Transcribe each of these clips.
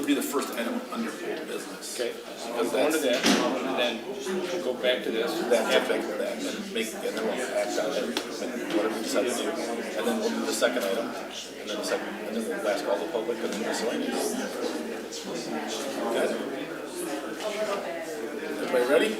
would be the first item under old business. Okay, I'm going to that, and then we'll go back to this. That, after that, and then we'll act on it, and whatever we decide to do. And then we'll do the second item, and then we'll last call the public, and then miscellaneous. Good? Everybody ready?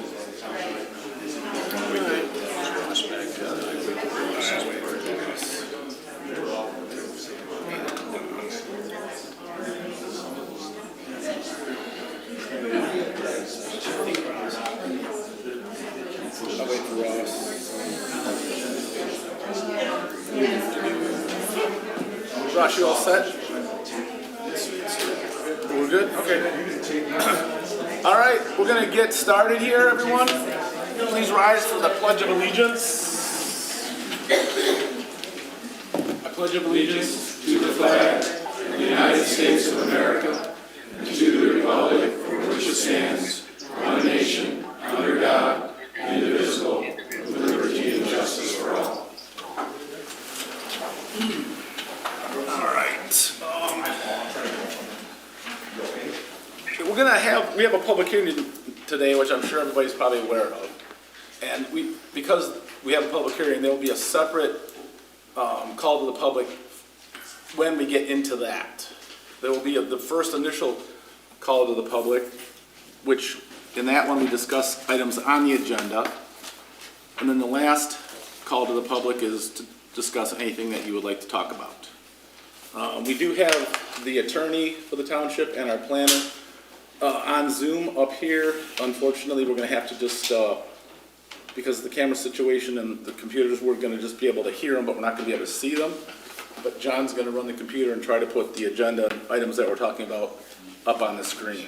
I'll wait for Ross. Ross, you all set? We're good? Okay. All right, we're going to get started here, everyone. Please rise for the Pledge of Allegiance. I pledge allegiance to the flag of the United States of America and to the republic for which it stands, one nation, under God, indivisible, with liberty and justice for all. All right. We have a public hearing today, which I'm sure everybody's probably aware of. And because we have a public hearing, there will be a separate call to the public when we get into that. There will be the first initial call to the public, which in that one we discuss items on the agenda. And then the last call to the public is to discuss anything that you would like to talk about. We do have the attorney for the township and our planner on Zoom up here. Unfortunately, we're going to have to just, because of the camera situation and the computers, we're going to just be able to hear them, but we're not going to be able to see them. But John's going to run the computer and try to put the agenda items that we're talking about up on the screen.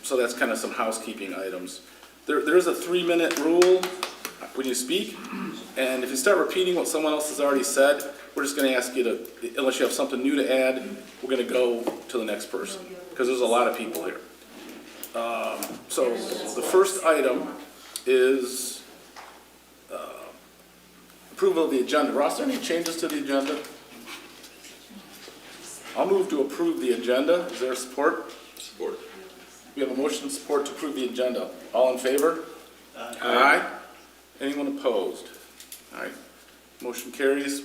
So that's kind of some housekeeping items. There is a 3-minute rule when you speak, and if you start repeating what someone else has already said, we're just going to ask you to, unless you have something new to add, we're going to go to the next person, because there's a lot of people here. So the first item is approval of the agenda. Ross, are there any changes to the agenda? I'll move to approve the agenda. Is there support? Support. We have a motion and support to approve the agenda. All in favor? Aye. Anyone opposed? All right. Motion carries.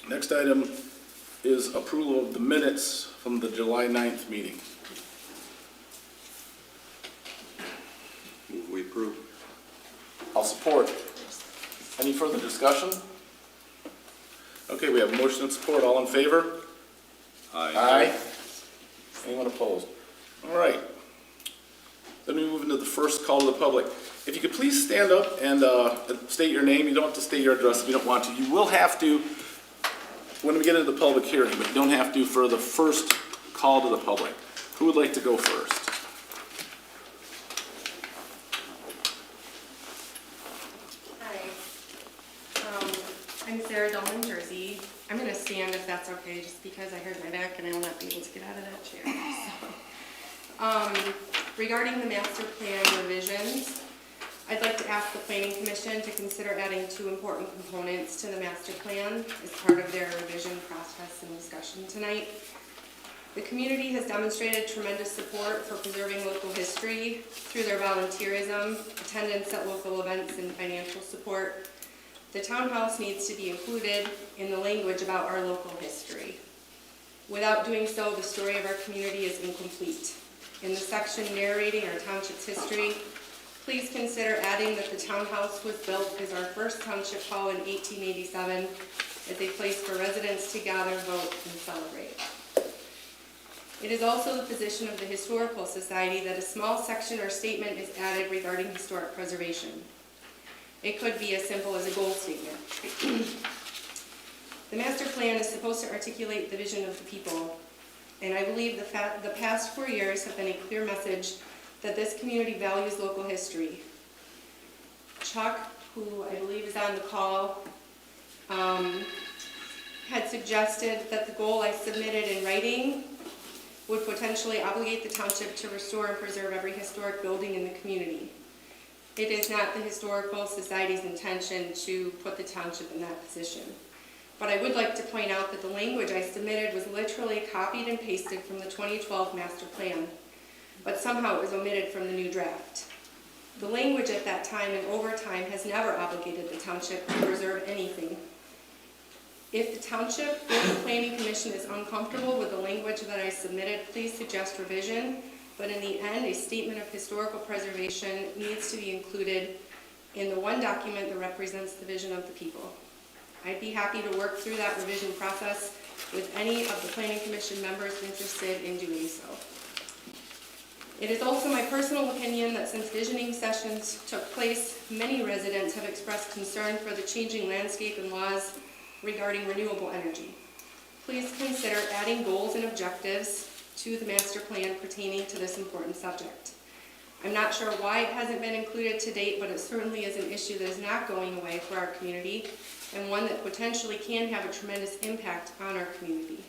Next item is approval of the minutes from the July 9th meeting. We approve. I'll support. Any further discussion? Okay, we have a motion and support. All in favor? Aye. Anyone opposed? All right. Then we move into the first call to the public. If you could please stand up and state your name. You don't have to state your address if you don't want to. You will have to when we get into the public hearing, but you don't have to for the first call to the public. Who would like to go first? I'm Sarah Dolman, Jersey. I'm going to stand if that's okay, just because I hurt my back and I will not be able to get out of that chair. So, regarding the master plan revisions, I'd like to ask the Planning Commission to consider adding 2 important components to the master plan as part of their revision process and discussion tonight. The community has demonstrated tremendous support for preserving local history through their volunteerism, attendance at local events, and financial support. The townhouse needs to be included in the language about our local history. Without doing so, the story of our community is incomplete. In the section narrating our township's history, please consider adding that the townhouse was built as our first township hall in 1887 as a place for residents to gather, vote, and celebrate. It is also the position of the Historical Society that a small section or statement is added regarding historic preservation. It could be as simple as a goal statement. The master plan is supposed to articulate the vision of the people, and I believe the past 4 years have been a clear message that this community values local history. Chuck, who I believe is on the call, had suggested that the goal I submitted in writing would potentially obligate the township to restore and preserve every historic building in the community. It is not the Historical Society's intention to put the township in that position. but I would like to point out that the language I submitted was literally copied and pasted from the 2012 master plan, but somehow it was omitted from the new draft. The language at that time and over time has never obligated the township to preserve anything. If the township or the planning commission is uncomfortable with the language that I submitted, please suggest revision, but in the end, a statement of historical preservation needs to be included in the one document that represents the vision of the people. I'd be happy to work through that revision process with any of the planning commission members interested in doing so. It is also my personal opinion that since visioning sessions took place, many residents have expressed concern for the changing landscape and laws regarding renewable energy. Please consider adding goals and objectives to the master plan pertaining to this important subject. I'm not sure why it hasn't been included to date, but it certainly is an issue that is not going away for our community and one that potentially can have a tremendous impact on our community.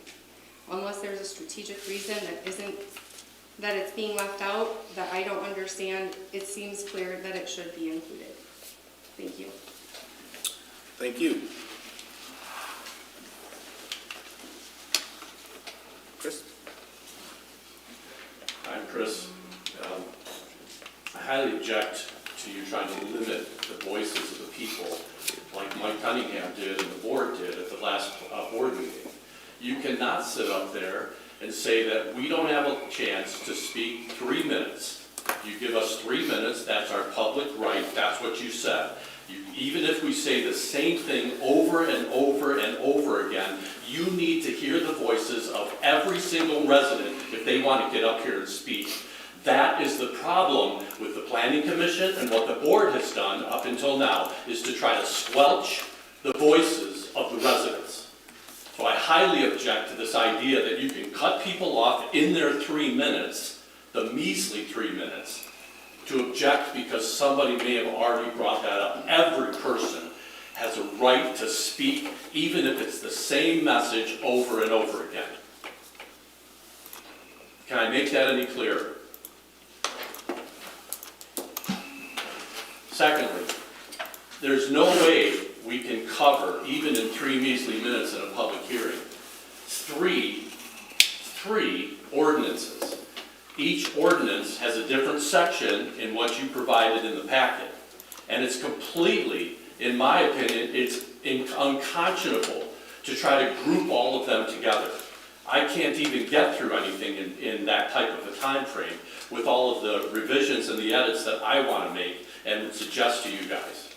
Unless there's a strategic reason that it's being left out that I don't understand, it seems clear that it should be included. Thank you. Thank you. Chris? I'm Chris. I highly object to you trying to limit the voices of the people like Mike Cunningham did and the board did at the last board meeting. You cannot sit up there and say that we don't have a chance to speak 3 minutes. You give us 3 minutes, that's our public right, that's what you said. Even if we say the same thing over and over and over again, you need to hear the voices of every single resident if they want to get up here and speak. That is the problem with the Planning Commission, and what the board has done up until now is to try to squelch the voices of the residents. So I highly object to this idea that you can cut people off in their 3 minutes, the measly 3 minutes, to object because somebody may have already brought that up. Every person has a right to speak, even if it's the same message over and over again. Can I make that any clearer? Secondly, there's no way we can cover, even in 3 measly minutes in a public hearing, three ordinances. Each ordinance has a different section in what you provided in the packet. And it's completely, in my opinion, it's unconscionable to try to group all of them together. I can't even get through anything in that type of a time frame with all of the revisions and the edits that I want to make and would suggest to you guys.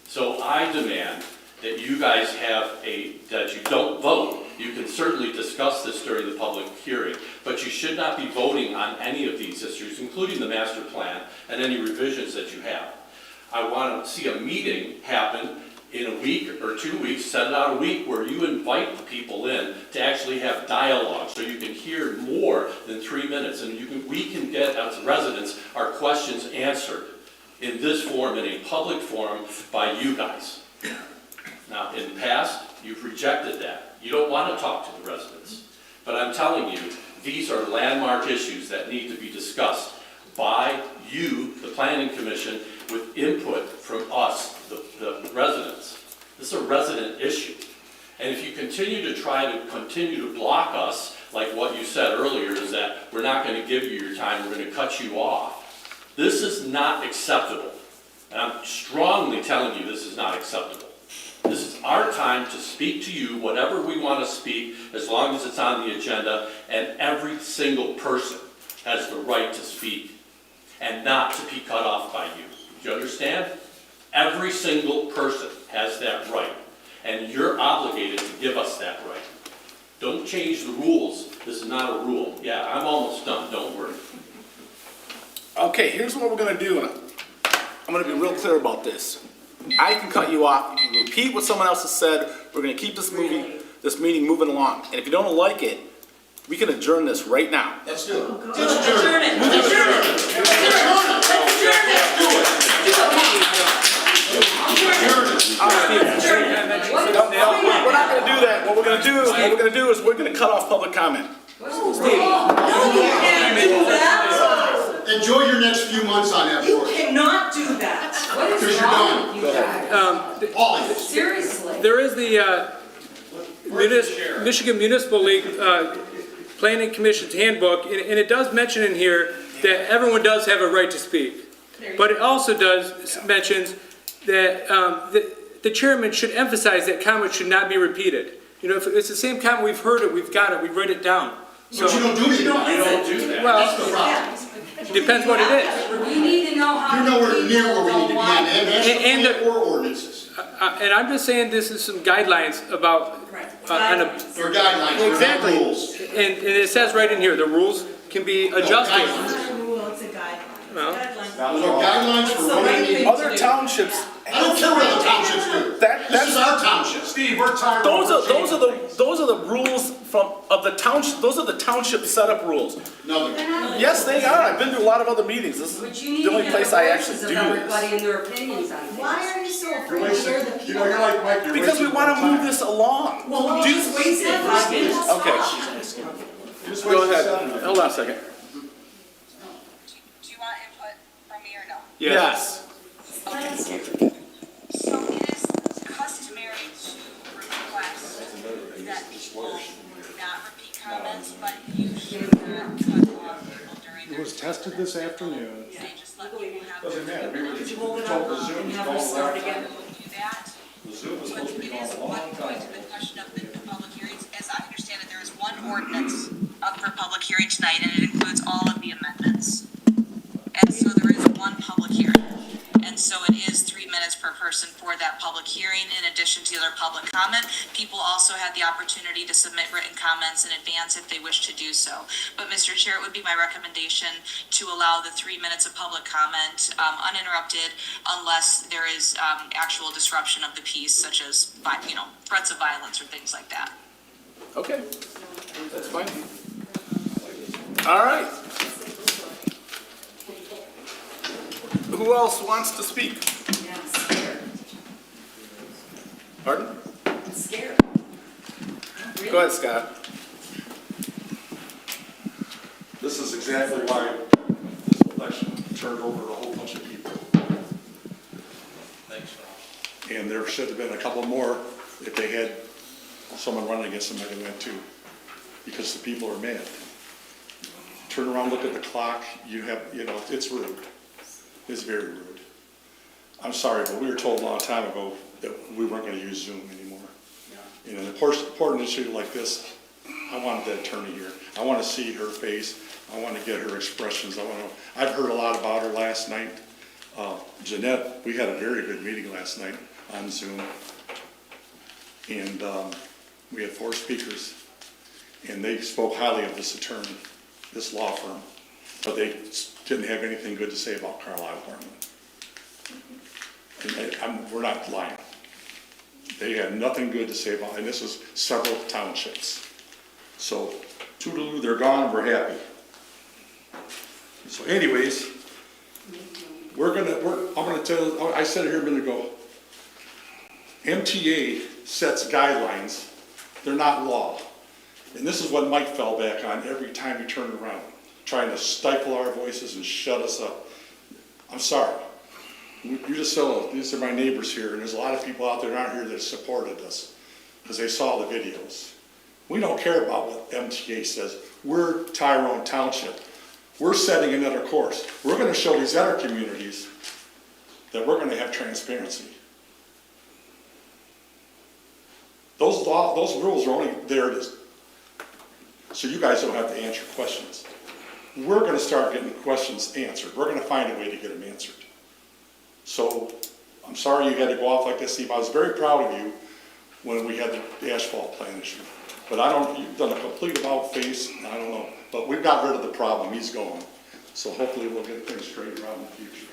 So I demand that you guys that you don't vote. You can certainly discuss this during the public hearing, but you should not be voting on any of these issues, including the master plan and any revisions that you have. I want to see a meeting happen in a week or 2 weeks, set out a week where you invite the people in to actually have dialogue so you can hear more than 3 minutes, and we can get, as residents, our questions answered in this form, in a public forum, by you guys. Now, in the past, you've rejected that. You don't want to talk to the residents. But I'm telling you, these are landmark issues that need to be discussed by you, the Planning Commission, with input from us, the residents. This is a resident issue. And if you continue to block us, like what you said earlier, is that we're not going to give you your time, we're going to cut you off. This is not acceptable. And I'm strongly telling you this is not acceptable. This is our time to speak to you, whatever we want to speak, as long as it's on the agenda, and every single person has the right to speak and not to be cut off by you. Do you understand? Every single person has that right, and you're obligated to give us that right. Don't change the rules. This is not a rule. Yeah, I'm almost done. Don't worry. Okay, here's what we're gonna do, and I'm gonna be real clear about this. I can cut you off. You can repeat what someone else has said. We're gonna keep this meeting moving along. And if you don't like it, we can adjourn this right now. Let's do it. Let's adjourn it. Let's adjourn it. Let's adjourn it. We're not gonna do that. What we're gonna do is we're gonna cut off public comment. No, you can't do that. Enjoy your next few months on that You board. cannot do that. What Because is you're wrong done. with you guys? All of you. Seriously. There is the Michigan Municipal League Planning Commission's handbook, and it does mention in here that everyone does have a right to speak. But it also mentions that the chairman should emphasize that comment should not be repeated. You know, if it's the same comment, we've heard it, we've got it, we write it down. But you don't do anything about it. Don't do that. Well, That's the problem. depends what it is. We need to know how. You're nowhere near where we need to be on the And master plan or ordinances. And I'm just saying this is some guidelines about, on a, They're guidelines, they're not exactly. rules. And it says right in here, the rules can be adjusted. guidelines. It's not a rule, it's a guideline. Well, Those are guidelines for what we need. Other townships, I don't care what other townships do. This is our township. Steve, we're Tyrone. those are the rules of the township, those are the township setup rules. No, they're not. Yes, they are, I've been to a lot of other meetings, this But is you need the to only get place the I actually voices do of everybody this. and their opinions on things. Why are you so afraid to hear the You people? know, you're like Mike, you're Because we wasting wanna time. move this along. Well, Do- just wasted 5 minutes. Okay, You just go wasted ahead, 7 minutes. hold on a second. Do you want input from me or no? Yes. So it is customary to request that people not repeat comments, but you should not cut off people during their. It was tested this afternoon. They just let people have. Doesn't matter. We were Could you just hold it told up the Zoom and was have going her a start long again? time. Do that. The Zoom was But supposed to be it going is a long going time. to the question of the public hearings. As I understand it, there is one ordinance up for public hearing tonight, and it includes all of the amendments. And so there is one public hearing. And so it is 3 minutes per person for that public hearing, in addition to the other public comment. People also had the opportunity to submit written comments in advance if they wish to do so. But Mr. Chair, it would be my recommendation to allow the 3 minutes of public comment uninterrupted unless there is actual disruption of the peace, such as, threats of violence or things like that. Okay, that's fine. All right. Who else wants to speak? Yeah, I'm scared. Pardon? I'm scared. Go ahead, Scott. This is exactly why this election turned over a whole bunch of people. And there should have been a couple more if they had someone running against them that they went to, because the people are mad. Turn around, look at the clock, it's rude. It's very rude. I'm sorry, but we were told a long time ago that we weren't gonna use Zoom anymore. In an important issue like this, I wanted that attorney here. I wanna see her face, I wanna get her expressions, I've heard a lot about her last night. Jeanette, we had a very good meeting last night on Zoom. And we had 4 speakers, and they spoke highly of this attorney, this law firm, but they didn't have anything good to say about Carlisle Harmon. And we're not lying. They had nothing good to say about, and this was several townships. So, toodaloo, they're gone, we're happy. So anyways, I'm gonna tell, I said it here a minute ago, MTA sets guidelines, they're not law. And this is what Mike fell back on every time he turned around, trying to stifle our voices and shut us up. I'm sorry. You just saw, these are my neighbors here, and there's a lot of people out there out here that supported us because they saw the videos. We don't care about what MTA says. We're Tyrone Township. We're setting another course. We're going to show these other communities that we're going to have transparency. Those rules are only there so you guys don't have to answer questions. We're going to start getting questions answered. We're going to find a way to get them answered. So I'm sorry you had to go off like this, Steve. I was very proud of you when we had the asphalt plant issue. But you've done a complete about face, and I don't know. But we've got rid of the problem. He's gone. So hopefully we'll get things straightened out in the future.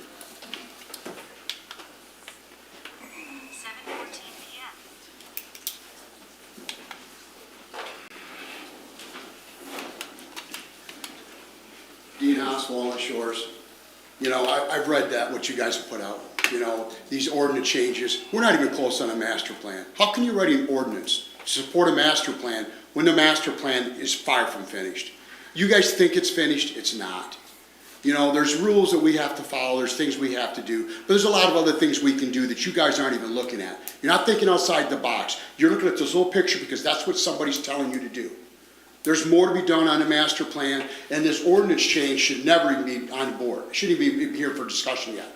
7:14 p.m. Dean Haas, Walnut Shores. I've read that, what you guys have put out. These ordinance changes. We're not even close on a master plan. How can you write an ordinance to support a master plan when the master plan is far from finished? You guys think it's finished, it's not. You know, there's rules that we have to follow, there's things we have to do, but there's a lot of other things we can do that you guys aren't even looking at. You're not thinking outside the box. You're looking at this little picture because that's what somebody's telling you to do. There's more to be done on the master plan, and this ordinance change should never even be on the board. It shouldn't even be here for discussion yet.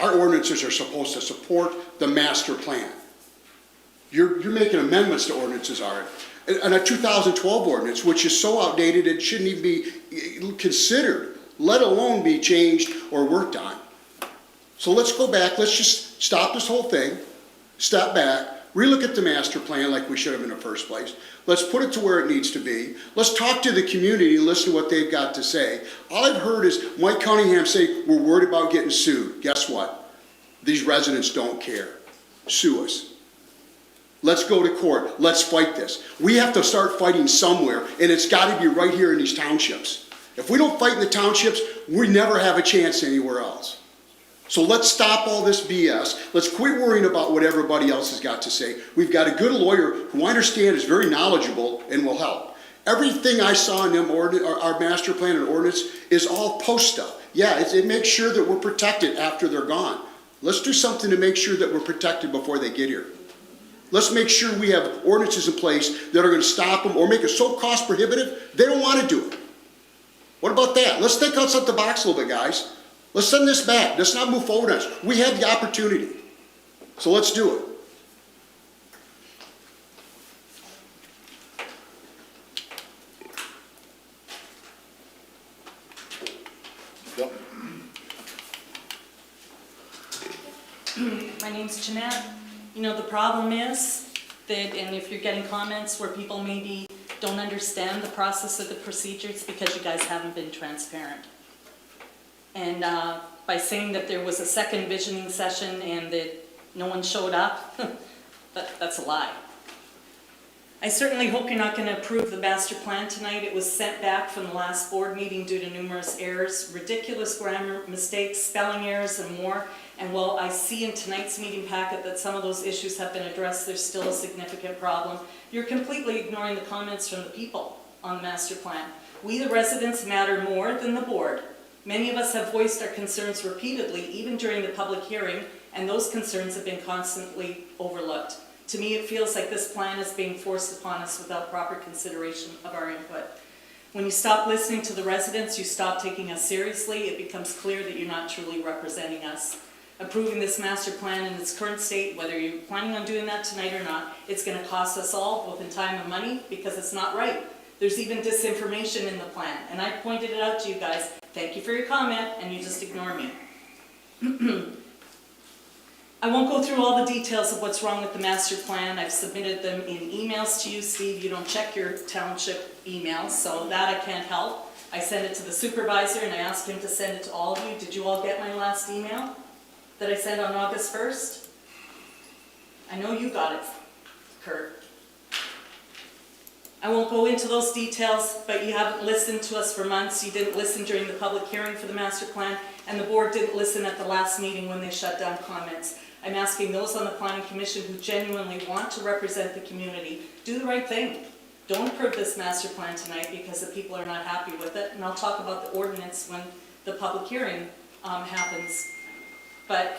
Our ordinances are supposed to support the master plan. You're making amendments to ordinances already. And a 2012 ordinance, which is so outdated it shouldn't even be considered, let alone be changed or worked on. So let's go back, let's just stop this whole thing, step back, relook at the master plan like we should have in the first place. Let's put it to where it needs to be. Let's talk to the community and listen to what they've got to say. All I've heard is Mike Cunningham say, we're worried about getting sued. Guess what? These residents don't care. Sue us. Let's go to court. Let's fight this. We have to start fighting somewhere, and it's got to be right here in these townships. If we don't fight in the townships, we never have a chance anywhere else. So let's stop all this BS. Let's quit worrying about what everybody else has got to say. We've got a good lawyer who I understand is very knowledgeable and will help. Everything I saw in them our master plan and ordinance is all post stuff. Yeah, it makes sure that we're protected after they're gone. Let's do something to make sure that we're protected before they get here. Let's make sure we have ordinances in place that are going to stop them or make it so cost prohibitive they don't want to do it. What about that? Let's think outside the box a little bit, guys. Let's send this back. Let's not move forward on this. We have the opportunity. So let's do it. Yep. My name's Jeanette. You know, the problem is that, and if you're getting comments where people maybe don't understand the process of the procedures because you guys haven't been transparent. And by saying that there was a second visioning session and that no one showed up, that's a lie. I certainly hope you're not going to approve the master plan tonight. It was sent back from the last board meeting due to numerous errors, ridiculous grammar mistakes, spelling errors, and more. And while I see in tonight's meeting packet that some of those issues have been addressed, there's still a significant problem. You're completely ignoring the comments from the people on the master plan. We, the residents, matter more than the board. Many of us have voiced our concerns repeatedly, even during the public hearing, and those concerns have been constantly overlooked. To me, it feels like this plan is being forced upon us without proper consideration of our input. When you stop listening to the residents, you stop taking us seriously, it becomes clear that you're not truly representing us. Approving this master plan in its current state, whether you're planning on doing that tonight or not, it's going to cost us all, both in time and money, because it's not right. There's even disinformation in the plan, and I pointed it out to you guys. Thank you for your comment, and you just ignore me. I won't go through all the details of what's wrong with the master plan. I've submitted them in emails to you. Steve, you don't check your township emails, so that I can't help. I sent it to the supervisor, and I asked him to send it to all of you. Did you all get my last email that I sent on August 1st? I know you got it, Kurt. I won't go into those details, but you haven't listened to us for months. You didn't listen during the public hearing for the master plan, and the board didn't listen at the last meeting when they shut down comments. I'm asking those on the planning commission who genuinely want to represent the community, do the right thing. Don't approve this master plan tonight because the people are not happy with it, and I'll talk about the ordinance when the public hearing happens. But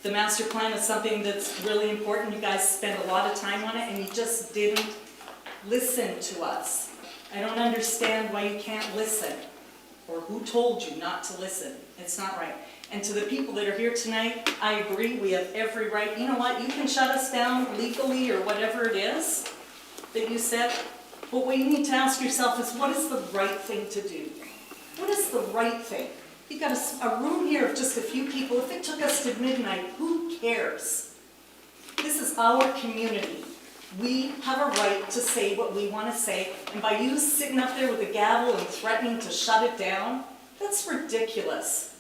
the master plan is something that's really important. You guys spent a lot of time on it, and you just didn't listen to us. I don't understand why you can't listen, or who told you not to listen. It's not right. And to the people that are here tonight, I agree, we have every right. You know what, you can shut us down legally or whatever it is that you said, but what you need to ask yourself is, what is the right thing to do? What is the right thing? You've got a room here of just a few people. If it took us to midnight, who cares? This is our community. We have a right to say what we want to say, and by you sitting up there with a gavel and threatening to shut it down, that's ridiculous.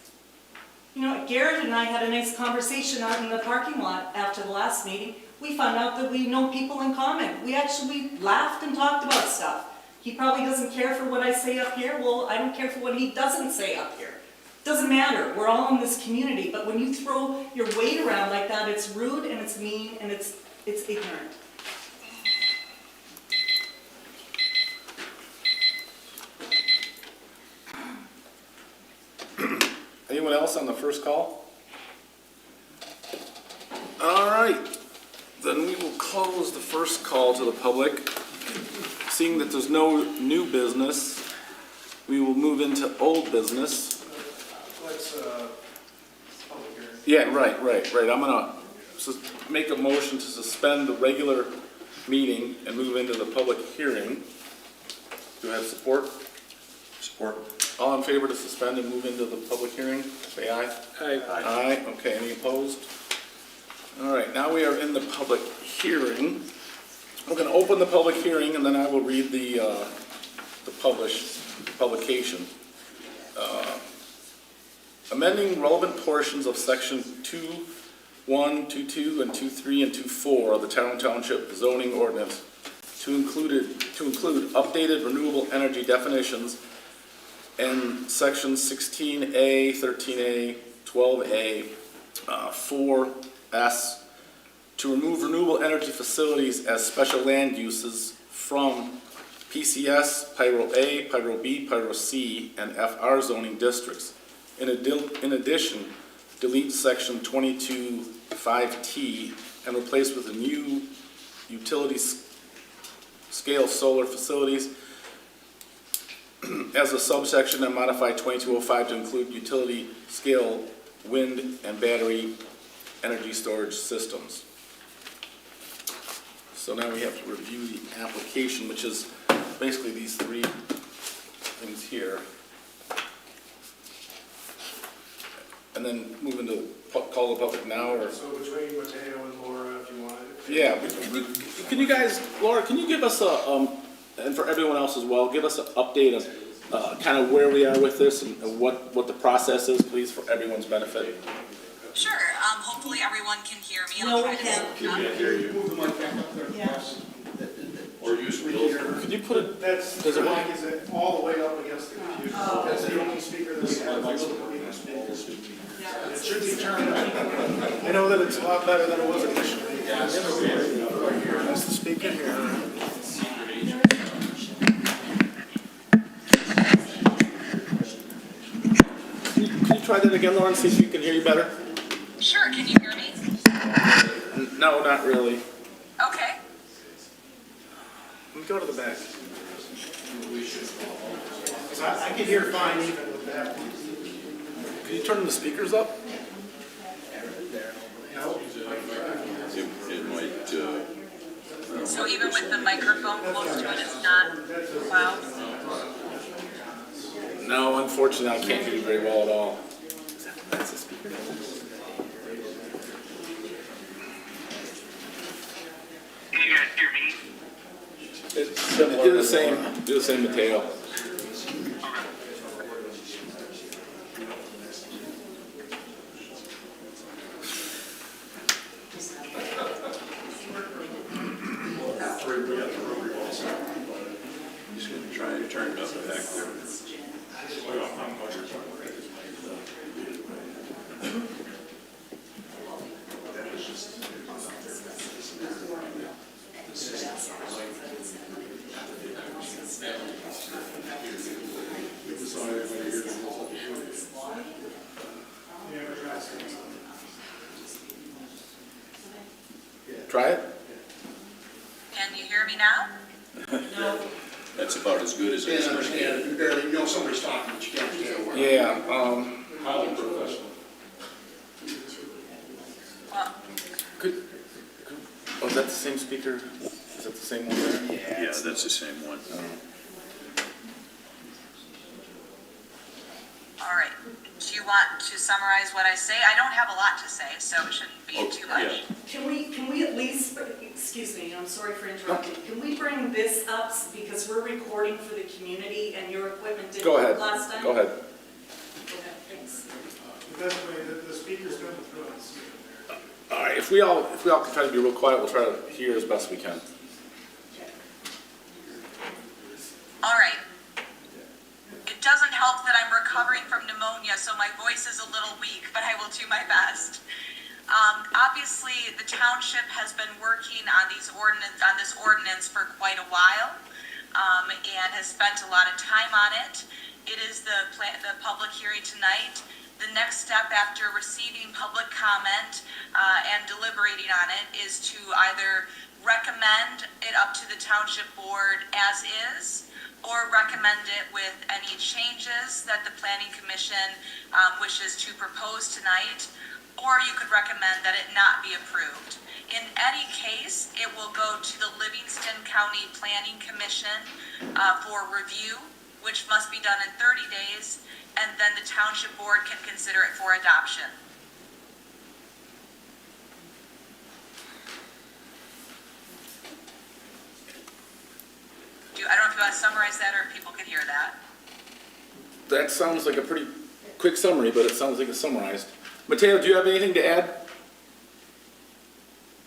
You know, Garrett and I had a nice conversation out in the parking lot after the last meeting. We found out that we know people in common. We actually laughed and talked about stuff. He probably doesn't care for what I say up here. Well, I don't care for what he doesn't say up here. Doesn't matter. We're all in this community. But when you throw your weight around like that, it's rude and it's mean and it's ignorant. anyone else on the first call? All right, then we will close the first call to the public. Seeing that there's no new business, we will move into old business. Yeah, right. I'm gonna make a motion to suspend the regular meeting and move into the public hearing. Do I have support? Support. All in favor to suspend and move into the public hearing, say aye. Aye. Aye, okay, any opposed? All right, now we are in the public hearing. We're gonna open the public hearing and then I will read the publication. Amending relevant portions of section 2.1, 2.2, and 2.3, and 2.4 of the Tyrone Township zoning ordinance to include updated renewable energy definitions and sections 16A, 13A, 12A, 4S, to remove renewable energy facilities as special land uses from PCS, Pyro A, Pyro B, Pyro C, and FR zoning districts. In addition, delete section 22.5T and replace with a new utility scale solar facilities as a subsection, and modify 2205 to include utility scale wind and battery energy storage systems. So now we have to review the application, which is basically these three things here. And then move into call the public now, or? So between Mateo and Laura, if you wanted. Yeah, can you guys, Laura, can you give us a, and for everyone else as well, give us an update of kind of where we are with this and what the process is, please, for everyone's benefit? Sure, hopefully everyone can hear me. No, I'll we try can't. to. Move the mic back up there. Yeah. Or use Bill's. Could you put it, That's, does it work? mic is all the way up against the computer. That's the only speaker that we have. It should be turned up. I know that it's a lot better than it was initially. That's the speaker here. Can you try that again, Lauren, see if you can hear you better? Sure, can you hear me? No, not really. Okay. Let me go to the back. I can hear fine even with that. Can you turn the speakers up? No? It might, So even with the microphone close to it, it's not loud? No, unfortunately, I can't hear you very well at all. That's the speaker. Can you guys hear me? It's similar. Do the same, Mateo. he's gonna try and turn it up back there. Try it? Can you hear me now? That's about as good as it's Can't gonna understand get. it. You barely know somebody's talking, but you can't understand a word. Yeah, Well, oh, is that the same speaker? Is that the same one there? Yeah, that's the same one. all right. Do you want to summarize what I say? I don't have a lot to say, so it shouldn't be too much. Yeah. Can we at least, excuse me, I'm sorry for interrupting. Can we bring this up because we're recording for the community and your equipment didn't Go ahead. work last time? Go ahead. Okay, thanks. The best way, the speaker's coming through and see it there. All right, if we all can try to be real quiet, we'll try to hear as best we can. All right. It doesn't help that I'm recovering from pneumonia, so my voice is a little weak, but I will do my best. Obviously, the township has been working on this ordinance for quite a while, and has spent a lot of time on it. It is the public hearing tonight The next step after receiving public comment and deliberating on it is to either recommend it up to the township board as is, or recommend it with any changes that the planning commission wishes to propose tonight, or you could recommend that it not be approved. In any case, it will go to the Livingston County Planning Commission for review, which must be done in 30 days, and then the township board can consider it for adoption. I don't know if you want to summarize that or if people can hear that. That sounds like a pretty quick summary, but it sounds like it's summarized. Mateo, do you have anything to add?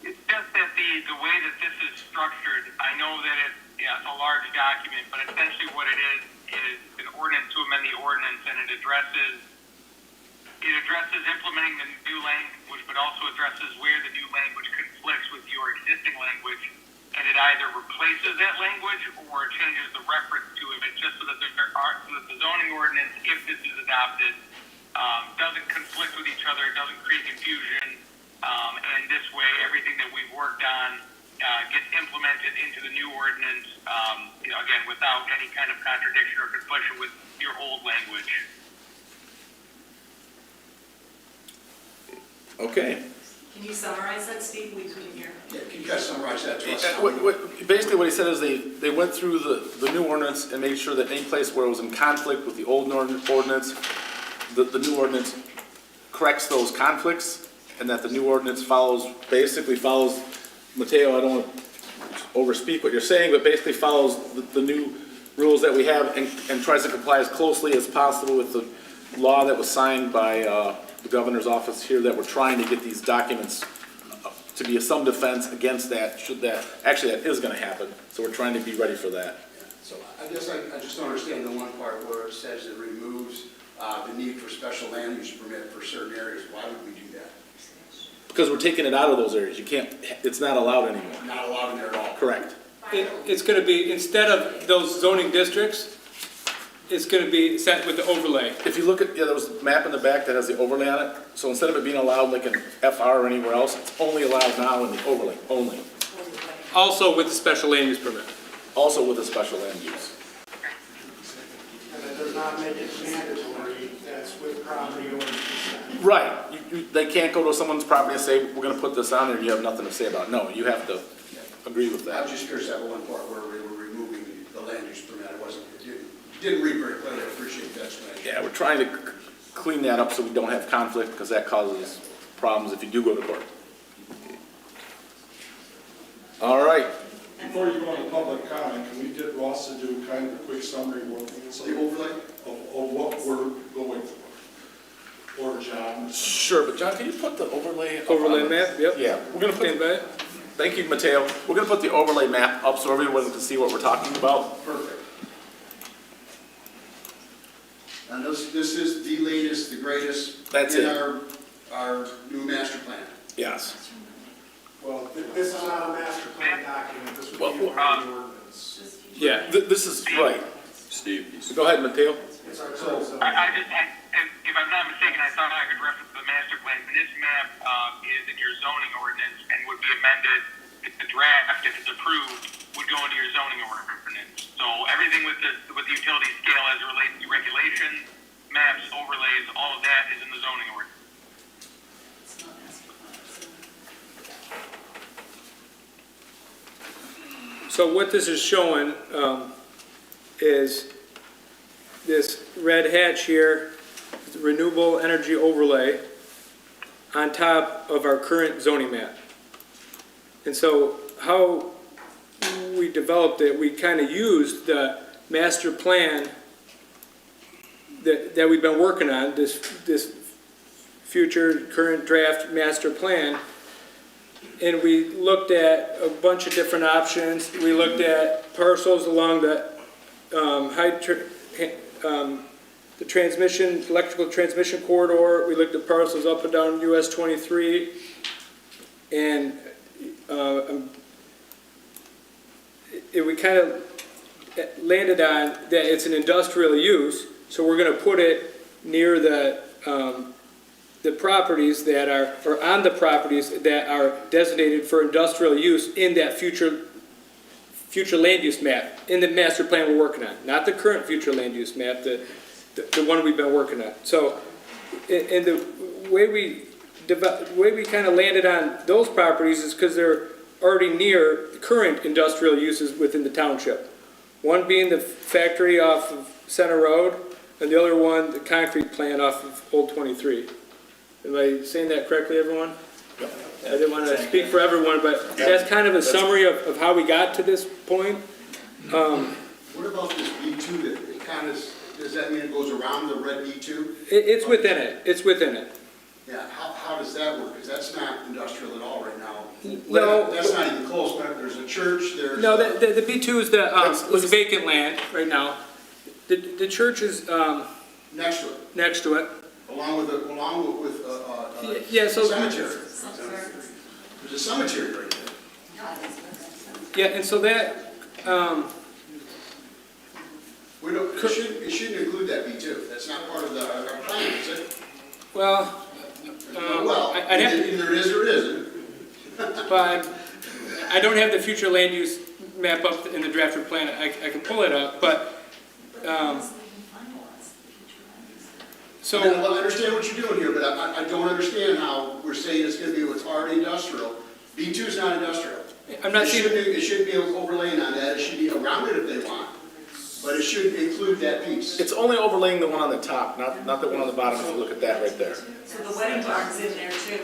It's just that the way that this is structured, I know that it's a large document, but essentially what it is an ordinance to amend the ordinance, and it addresses implementing the new language, but also addresses where the new language conflicts with your existing language, and it either replaces that language or changes the reference to it, just so that the zoning ordinance, if this is adopted, doesn't conflict with each other, it doesn't create confusion, and this way everything that we've worked on gets implemented into the new ordinance, again, without any kind of contradiction or confliction with your old language. Okay. Can you summarize that, Steve? We couldn't hear. Yeah, can you guys summarize that to us? Basically what he said is they went through the new ordinance and made sure that any place where it was in conflict with the old ordinance, the new ordinance corrects those conflicts, and that the new ordinance basically follows, Mateo, I don't want to overspeak what you're saying, but basically follows the new rules that we have and tries to comply as closely as possible with the law that was signed by the governor's office here, that we're trying to get these documents to be some defense against that, actually that is going to happen, so we're trying to be ready for that. So I guess I just don't understand the one part where it says it removes the need for special land use permit for certain areas. Why would we do that? Because we're taking it out of those areas. It's not allowed anymore. Not allowed in there at all. Correct. It's going to be, instead of those zoning districts, it's going to be set with the overlay. If you look at, there was a map in the back that has the overlay on it, so instead of it being allowed like in FR or anywhere else, it's only allowed now in the overlay, only. Also with the special land use permit. Also with a special land use. And it does not make it mandatory, that's with property owners' consent. Right. They can't go to someone's property and say, we're going to put this on there, and you have nothing to say about it. No, you have to agree with I'm that. just curious, that one part where we were removing the land use permit, didn't read very clearly. I appreciate that explanation. Yeah, we're trying to clean that up so we don't have conflict, because that causes problems if you do go to court. All right. Before you go into public comment, can we get Ross to do kind of a quick summary of The overlay? of what we're going for? Or John? Sure, but John, can you put the overlay up Overlay on map, yep. Yeah, we're going to Stand put, by. thank you, Mateo. We're going to put the overlay map up so everyone can see what we're talking about. Perfect. And this is the latest, the greatest That's in it. our new master plan. Yes. Well, this is not a master plan document, this would Well, be part of the ordinance. Yeah. This is right. Steve. Go ahead, Mateo. It's our code zone. If I'm not mistaken, I thought I could reference the master plan. This map is in your zoning ordinance and would be amended. If the draft, if it's approved, would go into your zoning ordinance. So everything with the utility scale as it relates to regulations, maps, overlays, all of that is in the zoning ordinance. So what this is showing is this red hatch here, the renewable energy overlay on top of our current zoning map. And so how we developed it, we kind of used the master plan that we've been working on, this future current draft master plan. And we looked at a bunch of different options. We looked at parcels along the electrical transmission corridor. We looked at parcels up and down US 23. And we kind of landed on that it's an industrial use, so we're going to put it near the the properties that are, or on the properties that are designated for industrial use in that future land use map, in the master plan we're working on, not the current future land use map, the one we've been working on. So, and the way we kind of landed on those properties is because they're already near current industrial uses within the township. One being the factory off of Center Road, and the other one, the concrete plant off of Old 23. Am I saying that correctly, everyone? I didn't want to speak for everyone, but that's kind of a summary of how we got to this point. What about this B2 that it kind of, does that mean it goes around the red B2? It's within it, it's within it. Yeah, how does that work? Because that's not industrial at all right now. No. That's not even close, but there's a church, there's. No, the B2 is was vacant land right now. The church is Next to it, next to it. along with Yeah, so, cemetery. There's a cemetery right there. yeah, and so that, We don't, it shouldn't include that B2. That's not part of our plan, is it? well, Well, I'd have to, either it is or it isn't. but I don't have the future land use map up in the drafted plan. I can pull it up, but, so. Well, I understand what you're doing here, but I don't understand how we're saying it's gonna be what's already industrial. B2 is not industrial. I'm not saying. It shouldn't be overlaying on that. It should be around it if they want. But it should include that piece. It's only overlaying the one on the top, not the one on the bottom, if you look at that right there. So the wedding barn's in there too.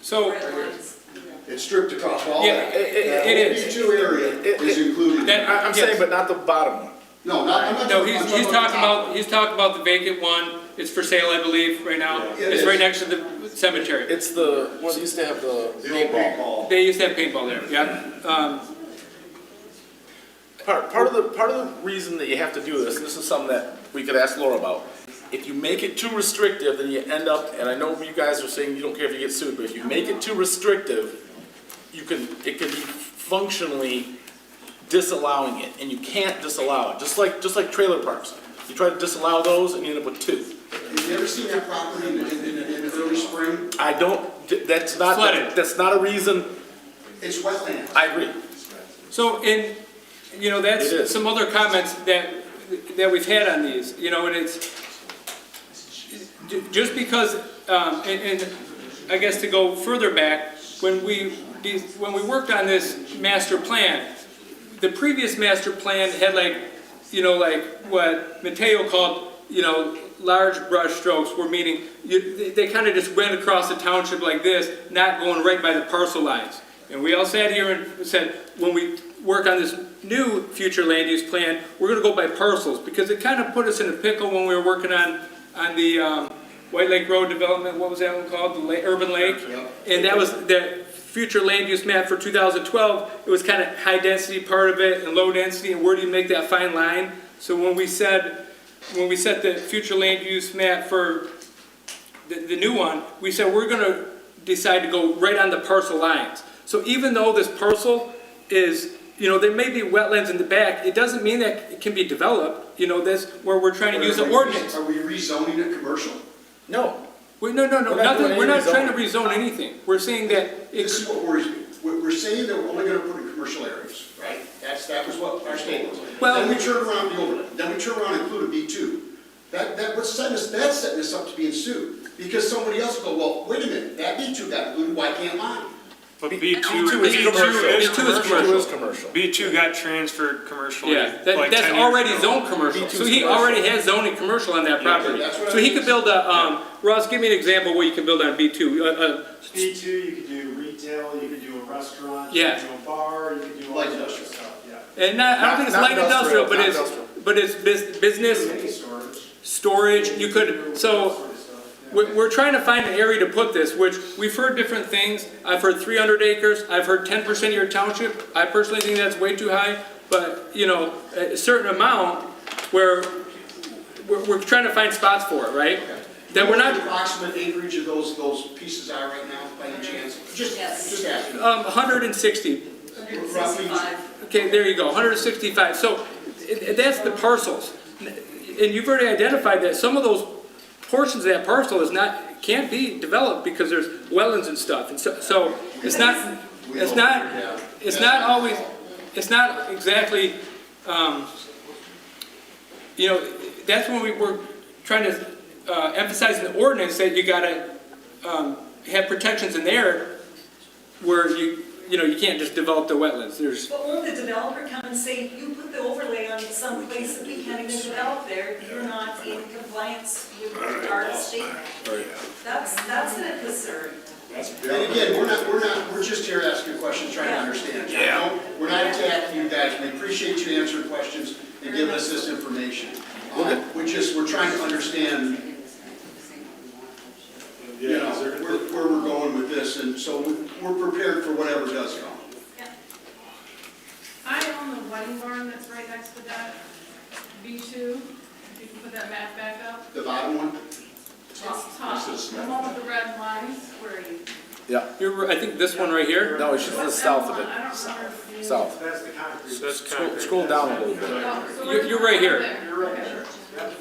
So, Red lines. It's stripped across all yeah, that. it is. B2 area is included. That- I'm saying, but not the bottom one. No, I'm not. No, I'm he's talking top. about, the vacant one. It's for sale, I believe, right now. Yeah, it It's right is. next to the cemetery. It's the, what used to have the paintball. They used to have paintball there, yeah. Part of the reason that you have to do this, and this is something that we could ask Laura about, if you make it too restrictive, then you end up, and I know you guys are saying you don't care if you get sued, but if you make it too restrictive, it could be functionally disallowing it, and you can't disallow it, just like trailer parks. You try to disallow those and you end up with two. Have you ever seen that property in the early spring? I don't, that's not, Flooded. that's not a reason, It's wetland. I agree. So, and, you know, It that's is. some other comments that we've had on these, you know, and it's, just because, and I guess to go further back, when we worked on this master plan, the previous master plan had like, you know, like what Mateo called, you know, large brush strokes, were meaning, they kind of just went across the township like this, not going right by the parcel lines. And we all sat here and said, when we work on this new future land use plan, we're gonna go by parcels, because it kind of put us in a pickle when we were working on the White Lake Road development, what was that one called, the Urban Lake? And that was the future land use map for 2012, it was kind of high density part of it and low density, and where do you make that fine line? So when we set the future land use map for the new one, we said we're gonna decide to go right on the parcel lines. So even though this parcel is, you know, there may be wetlands in the back, it doesn't mean that it can be developed. You know, that's where we're trying to use the ordinance. Are we rezoning it commercial? No. No, We're not nothing, doing we're not any trying to rezone anything. We're saying that This it's, is what worries me. We're saying that we're only gonna put in commercial areas, right? That was what our statement was. Well- Then we turn around the overlay, then we turn around and include a B2. That's setting us up to being sued. Because somebody else will go, well, wait a minute, that B2 got included, why can't mine? But B2 B2 is is commercial. commercial. B2 got transferred commercially. yeah, like that's 10 years already ago. zoned commercial. So he commercial. already has zoning commercial on that property. that's what So I he mean. could build a, Ross, give me an example where you can build on B2. B2, you could do retail, you could do a restaurant, Yeah. you could do a bar, you could do all Light that other industrial. stuff, yeah. And I don't think it's Not light industrial, not industrial. but it's business, Any storage. storage, you could, so Sort of stuff, yeah. we're trying to find an area to put this, which we've heard different things. I've heard 300 acres, I've heard 10% of your township. I personally think that's way too high, but, you know, a certain amount where we're trying to find spots for it, right? That we're You know what not, the approximate acreage of those pieces are right now, by any chance? Just asking. 160. Roughly. 165. Okay, there you go, 165. So that's the parcels. And you've already identified that some of those portions of that parcel can't be developed because there's wetlands and stuff. And so it's not always, it's not exactly, you know, that's when we were trying to emphasize in the ordinance that you gotta have protections in there where you can't just develop the wetlands. But won't the developer come and say, you put the overlay on some place that we can't even develop there, you're not in compliance with our statement? That's a concern. And again, we're just here asking questions, trying to understand. Yeah. We're not attacking you guys, we appreciate you answering questions and giving us this information. We're trying to understand, you know, where we're going with this, and so we're prepared for whatever does come. I own the wedding barn that's right next to that B2. If you can put that map back up. The bottom one? Top, the one with the red lines. Where are you? Yeah. I think this one right here. No, it's just the south of I it. don't remember if you- South. That's the concrete. That's concrete. Scroll down a little bit. Oh, so where's You're the right one here. there? You're right Okay. there. Yep.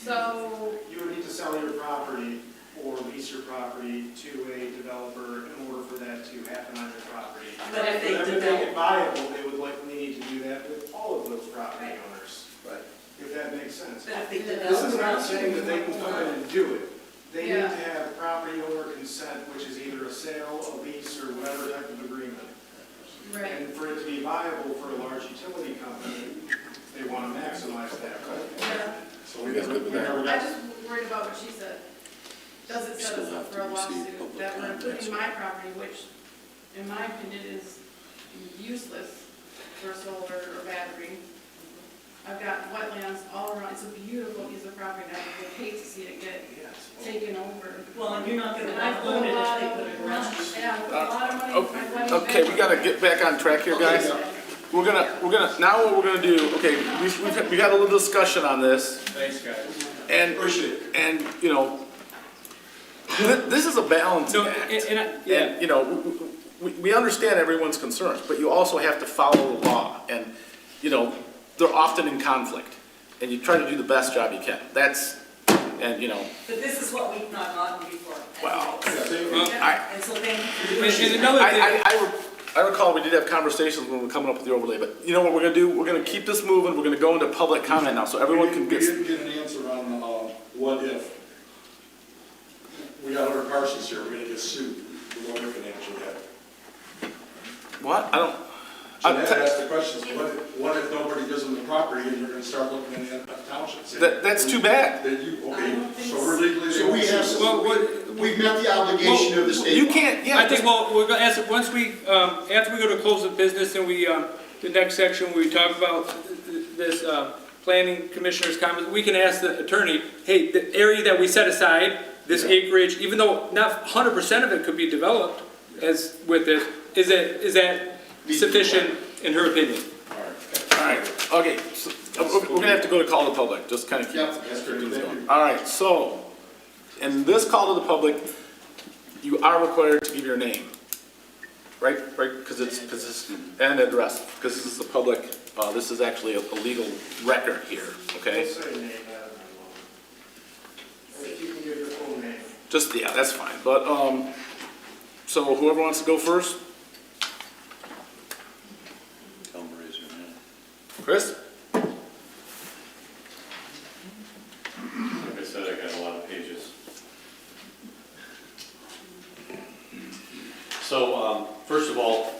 So, You would need to sell your property or lease your property to a developer in order for that to happen on your property. But if For they them to make develop, it viable, they would likely need to do that with all of those property Right. owners, Right. if that makes sense. but if they This develop. is not saying that they can come in and do it. They need Yeah. to have property owner consent, which is either a sale, a lease, or whatever type of agreement. right. And for it to be viable for a large utility company, they want to maximize that, right? Yeah. So we never got. I just worried about what she said. Does it set us up for a lawsuit that we're including my property, which, in my opinion, is useless for solar or battery? I've got wetlands all around, it's a beautiful piece of property, and I would hate to see it get taken over. Well, and you're not gonna And I put own a it lot if they of, put it around. yeah, I put a lot of money in my wedding. Okay, we gotta get back on track here, guys. We're gonna, now what we're gonna do, okay, we got a little discussion on this. Thanks, guys. And, you know, this is a balancing No, act. yeah. And, you know, we understand everyone's concerns, but you also have to follow the law. And, you know, they're often in conflict. And you try to do the best job you can. And, you know, But this is what we've not gotten before. well, And so thank you for doing And another thing, I recall we did have conversations when we were coming up with the overlay, but you know what we're gonna do? We're gonna keep this moving, we're gonna go into public comment now, so everyone can We get. didn't get an answer on, what if. We got other parcels here, we're gonna get sued. We don't have an answer yet. What? I don't. Jeanette asked the questions, what if nobody gives them the property and you're gonna start looking at the township? That's too bad. Okay, so we're legally. So we have, we've met the obligation of the state. You law. can't, yeah. I think, well, we're gonna ask, once we, after we go to close of business and we, the next section, where we talk about this, planning commissioner's comments, we can ask the attorney, hey, the area that we set aside, this acreage, even though not 100% of it could be developed as with this, is that sufficient in her opinion? All right, okay, so, we're gonna have to go to call the public, just kind of keep Yep. things going. All right, so, in this call to the public, you are required to give your name, right, because it's, and address, because this is the public, this is actually a legal record here, okay? Don't say name, Adam, if you can give your full name. Just, yeah, that's fine, but, so whoever wants to go first? Chris? Like I said, I got a lot of pages. So, first of all,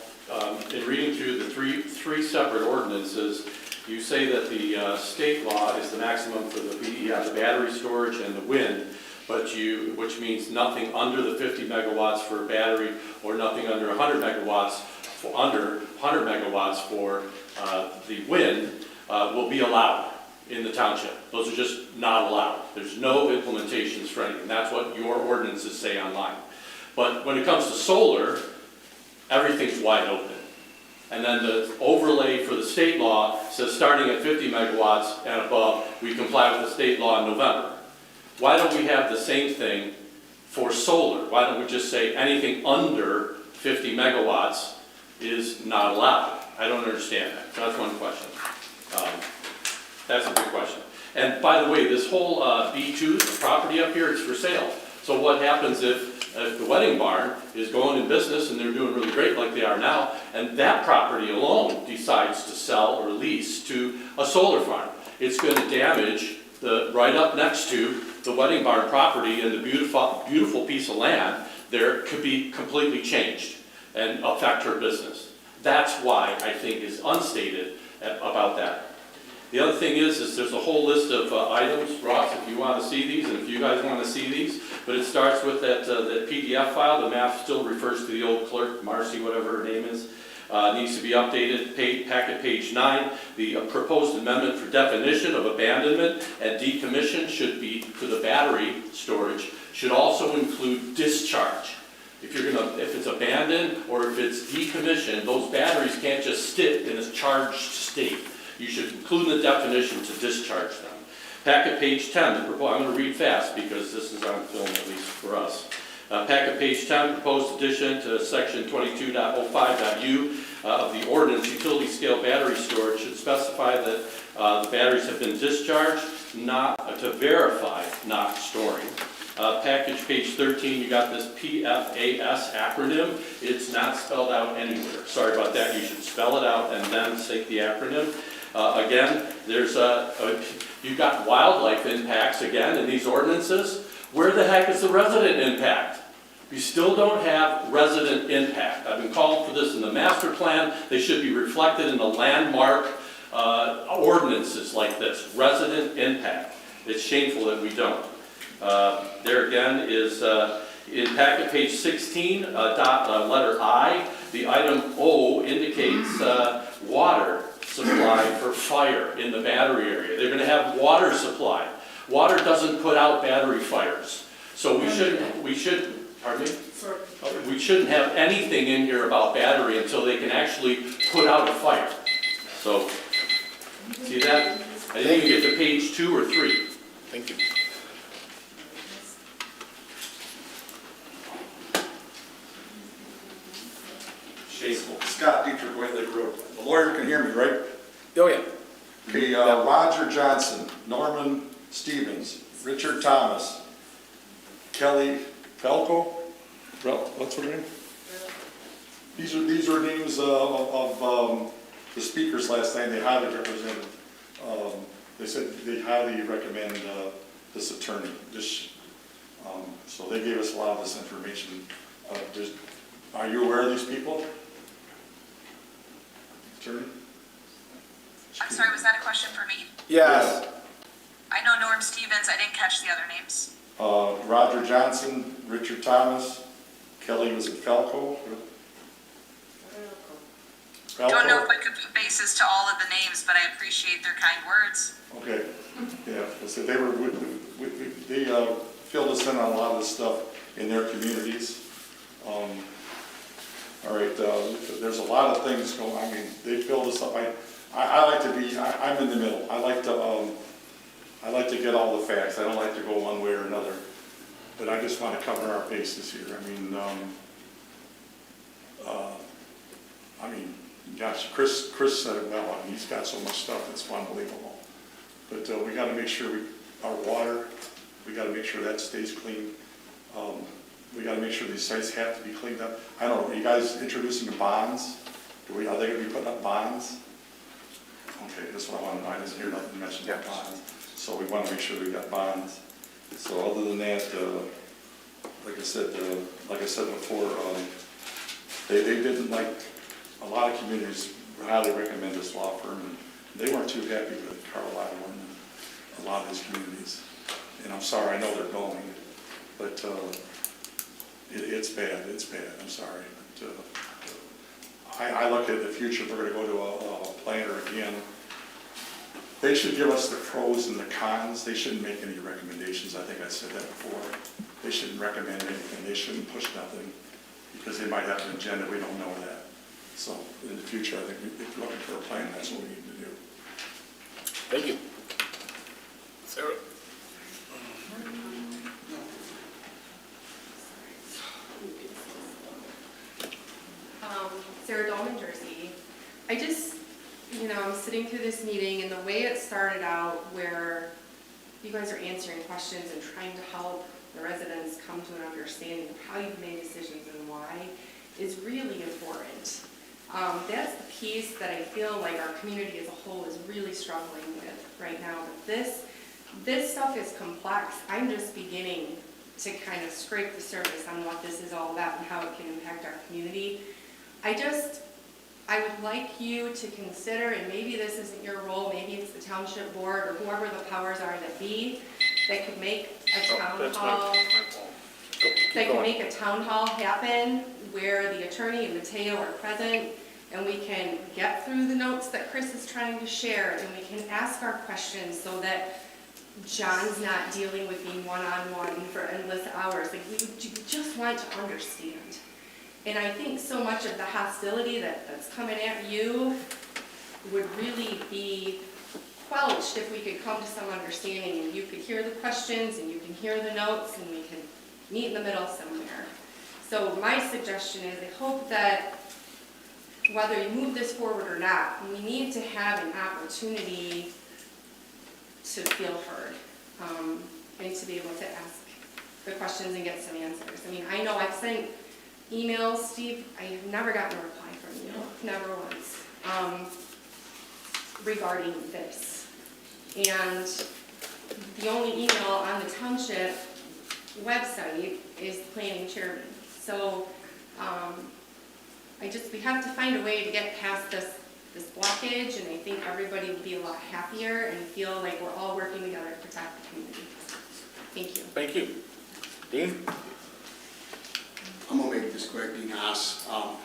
in reading through the three separate ordinances, you say that the state law is the maximum for the battery storage and the wind, which means nothing under the 50 megawatts for battery or nothing under 100 megawatts for the wind will be allowed in the township. Those are just not allowed. There's no implementations for anything. That's what your ordinances say online. But when it comes to solar, everything's wide open. And then the overlay for the state law says starting at 50 megawatts and above, we comply with the state law in November. Why don't we have the same thing for solar? Why don't we just say anything under 50 megawatts is not allowed? I don't understand that. So that's one question. That's a good question. And by the way, this whole B2 property up here is for sale. So what happens if the wedding barn is going in business and they're doing really great like they are now, and that property alone decides to sell or lease to a solar farm? It's going to damage right up next to the wedding barn property, and the beautiful piece of land there could be completely changed and affect her business. That's why I think is unstated about that. The other thing is there's a whole list of items, Ross, if you want to see these, and if you guys want to see these, but it starts with that PDF file. The map still refers to the old clerk, Marcy, whatever her name is. Needs to be updated, packet page 9. The proposed amendment for definition of abandonment and decommission should be, for the battery storage, should also include discharge. If it's abandoned or if it's decommissioned, those batteries can't just sit in a charged state. You should include in the definition to discharge them. Packet page 10, I'm going to read fast because this is on film, at least for us. Packet page 10, proposed addition to section 22.05.u of the ordinance, utility scale battery storage should specify that the batteries have been discharged, not to verify not storing. Package page 13, you got this PFAS acronym. It's not spelled out anywhere. Sorry about that. You should spell it out and then state the acronym. Again, there's you've got wildlife impacts again in these ordinances. Where the heck is the resident impact? You still don't have resident impact. I've been calling for this in the master plan. They should be reflected in the landmark ordinances like this, resident impact. It's shameful that we don't. There again is in packet page 16, letter I, the item O indicates water supply for fire in the battery area. They're going to have water supply. Water doesn't put out battery fires. So we shouldn't, pardon me? We shouldn't have anything in here about battery until they can actually put out a fire. So, see that? I didn't even get to page 2 or 3. Thank you. Shameful. Scott Dietrich, White Lake Road. The lawyer can hear me, right? Oh, yeah. Okay, Roger Johnson, Norman Stevens, Richard Thomas, Kelly Falco, what's her name? These are names of the speakers last night. They highly represented. They said they highly recommend this attorney. So they gave us a lot of this information. Are you aware of these people? Attorney? I'm sorry, was that a question for me? Yes. I know Norm Stevens, I didn't catch the other names. Roger Johnson, Richard Thomas, Kelly, was it Falco? Don't know if I could put basis to all of the names, but I appreciate their kind words. Okay, yeah, so they filled us in on a lot of this stuff in their communities. All right, there's a lot of things going, I mean, they filled us up. I like to be, I'm in the middle. I like to get all the facts. I don't like to go one way or another. But I just want to cover our bases here. I mean, gosh, Chris said it well. I mean, he's got so much stuff, it's unbelievable. But we got to make sure our water, we got to make sure that stays clean. We got to make sure these sites have to be cleaned up. I don't know, are you guys introducing bonds? Are they going to be putting up bonds? Okay, that's what I want to know. I didn't hear nothing mentioned about bonds. So we want to make sure we got bonds. So other than that, like I said before, they didn't like, a lot of communities highly recommend this law firm, and they weren't too happy with Carlisle and a lot of these communities. And I'm sorry, I know they're going, but it's bad, I'm sorry. But, I look at the future, if we're going to go to a planner again, they should give us the pros and the cons. They shouldn't make any recommendations. I think I said that before. They shouldn't recommend anything. They shouldn't push nothing because they might have an agenda. We don't know that. So in the future, I think if you're looking for a plan, that's what we need to do. Thank you. Sarah? Sarah Dolman, Jersey. I'm sitting through this meeting and the way it started out, where you guys are answering questions and trying to help the residents come to an understanding of how you've made decisions and why, is really important. That's the piece that I feel like our community as a whole is really struggling with right now. But this stuff is complex. I'm just beginning to kind of scrape the surface on what this is all about and how it can impact our community. I would like you to consider, and maybe this isn't your role, maybe it's the township board or whoever the powers are that be, that could make a town hall, that can make a town hall happen where the attorney and Mateo are present, and we can get through the notes that Chris is trying to share, and we can ask our questions so that John's not dealing with me one-on-one for endless hours. Like, we just want to understand. And I think so much of the hostility that's coming at you would really be quelched if we could come to some understanding and you could hear the questions and you can hear the notes and we can meet in the middle somewhere. So my suggestion is, I hope that whether you move this forward or not, we need to have an opportunity to feel heard, and to be able to ask the questions and get some answers. I mean, I know I've sent emails, Steve, I have never gotten a reply from you, never once, regarding this. And the only email on the township website is the planning chairman. So, we have to find a way to get past this blockage, and I think everybody will be a lot happier and feel like we're all working together to protect the community. Thank you. Thank you. Dean? I'm gonna make this quick, Dean Haas. I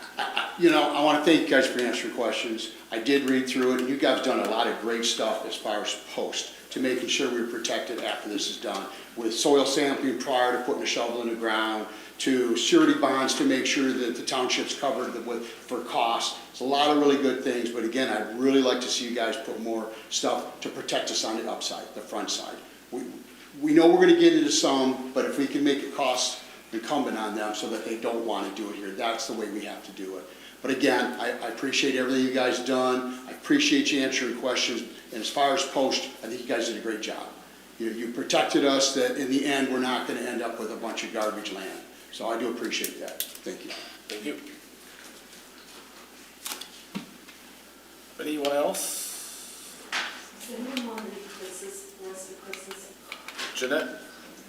want to thank you guys for answering questions. I did read through it, and you guys have done a lot of great stuff as far as post to making sure we're protected after this is done. With soil sampling prior to putting a shovel in the ground, to surety bonds to make sure that the township's covered for costs. It's a lot of really good things, but again, I'd really like to see you guys put more stuff to protect us on the upside, the front side. We know we're gonna get into some, but if we can make it cost incumbent on them so that they don't want to do it here, that's the way we have to do it. But again, I appreciate everything you guys done. I appreciate you answering questions. And as far as post, I think you guys did a great job. You protected us that in the end, we're not gonna end up with a bunch of garbage land. So I do appreciate that. Thank you. Thank you. Anyone else? Does anyone want to read Chris's, list of Chris's? Jeanette?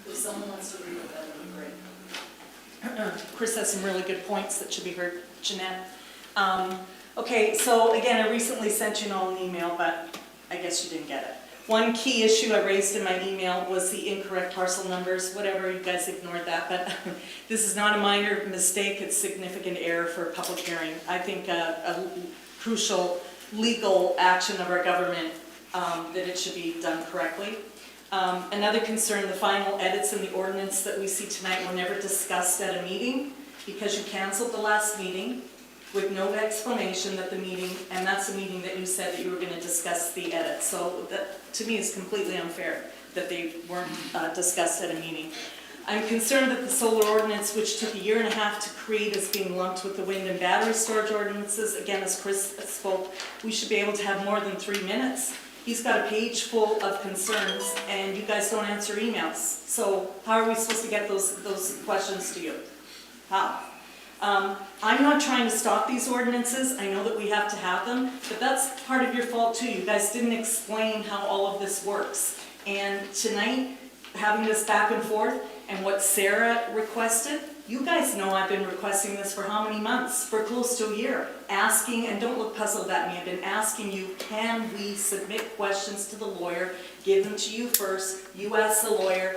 If someone wants to read it, that would be great. Chris has some really good points that should be heard. Jeanette. Okay, so again, I recently sent you all an email, but I guess you didn't get it. One key issue I raised in my email was the incorrect parcel numbers. Whatever, you guys ignored that, but this is not a minor mistake, it's significant error for a public hearing. I think a crucial legal action of our government that it should be done correctly. Another concern, the final edits in the ordinance that we see tonight were never discussed at a meeting because you canceled the last meeting with no explanation that the meeting, and that's a meeting that you said that you were going to discuss the edits. So that, to me, is completely unfair that they weren't discussed at a meeting. I'm concerned that the solar ordinance, which took 1.5 years to create, is being lumped with the wind and battery storage ordinances. Again, as Chris spoke, we should be able to have more than 3 minutes. He's got a page full of concerns, and you guys don't answer emails. So how are we supposed to get those questions to you? How? I'm not trying to stop these ordinances. I know that we have to have them, but that's part of your fault too. You guys didn't explain how all of this works. And tonight, having this back and forth, and what Sarah requested, you guys know I've been requesting this for how many months? For close to 1 year. Asking, and don't look puzzled at me, I've been asking you, can we submit questions to the lawyer, give them to you first, you ask the lawyer,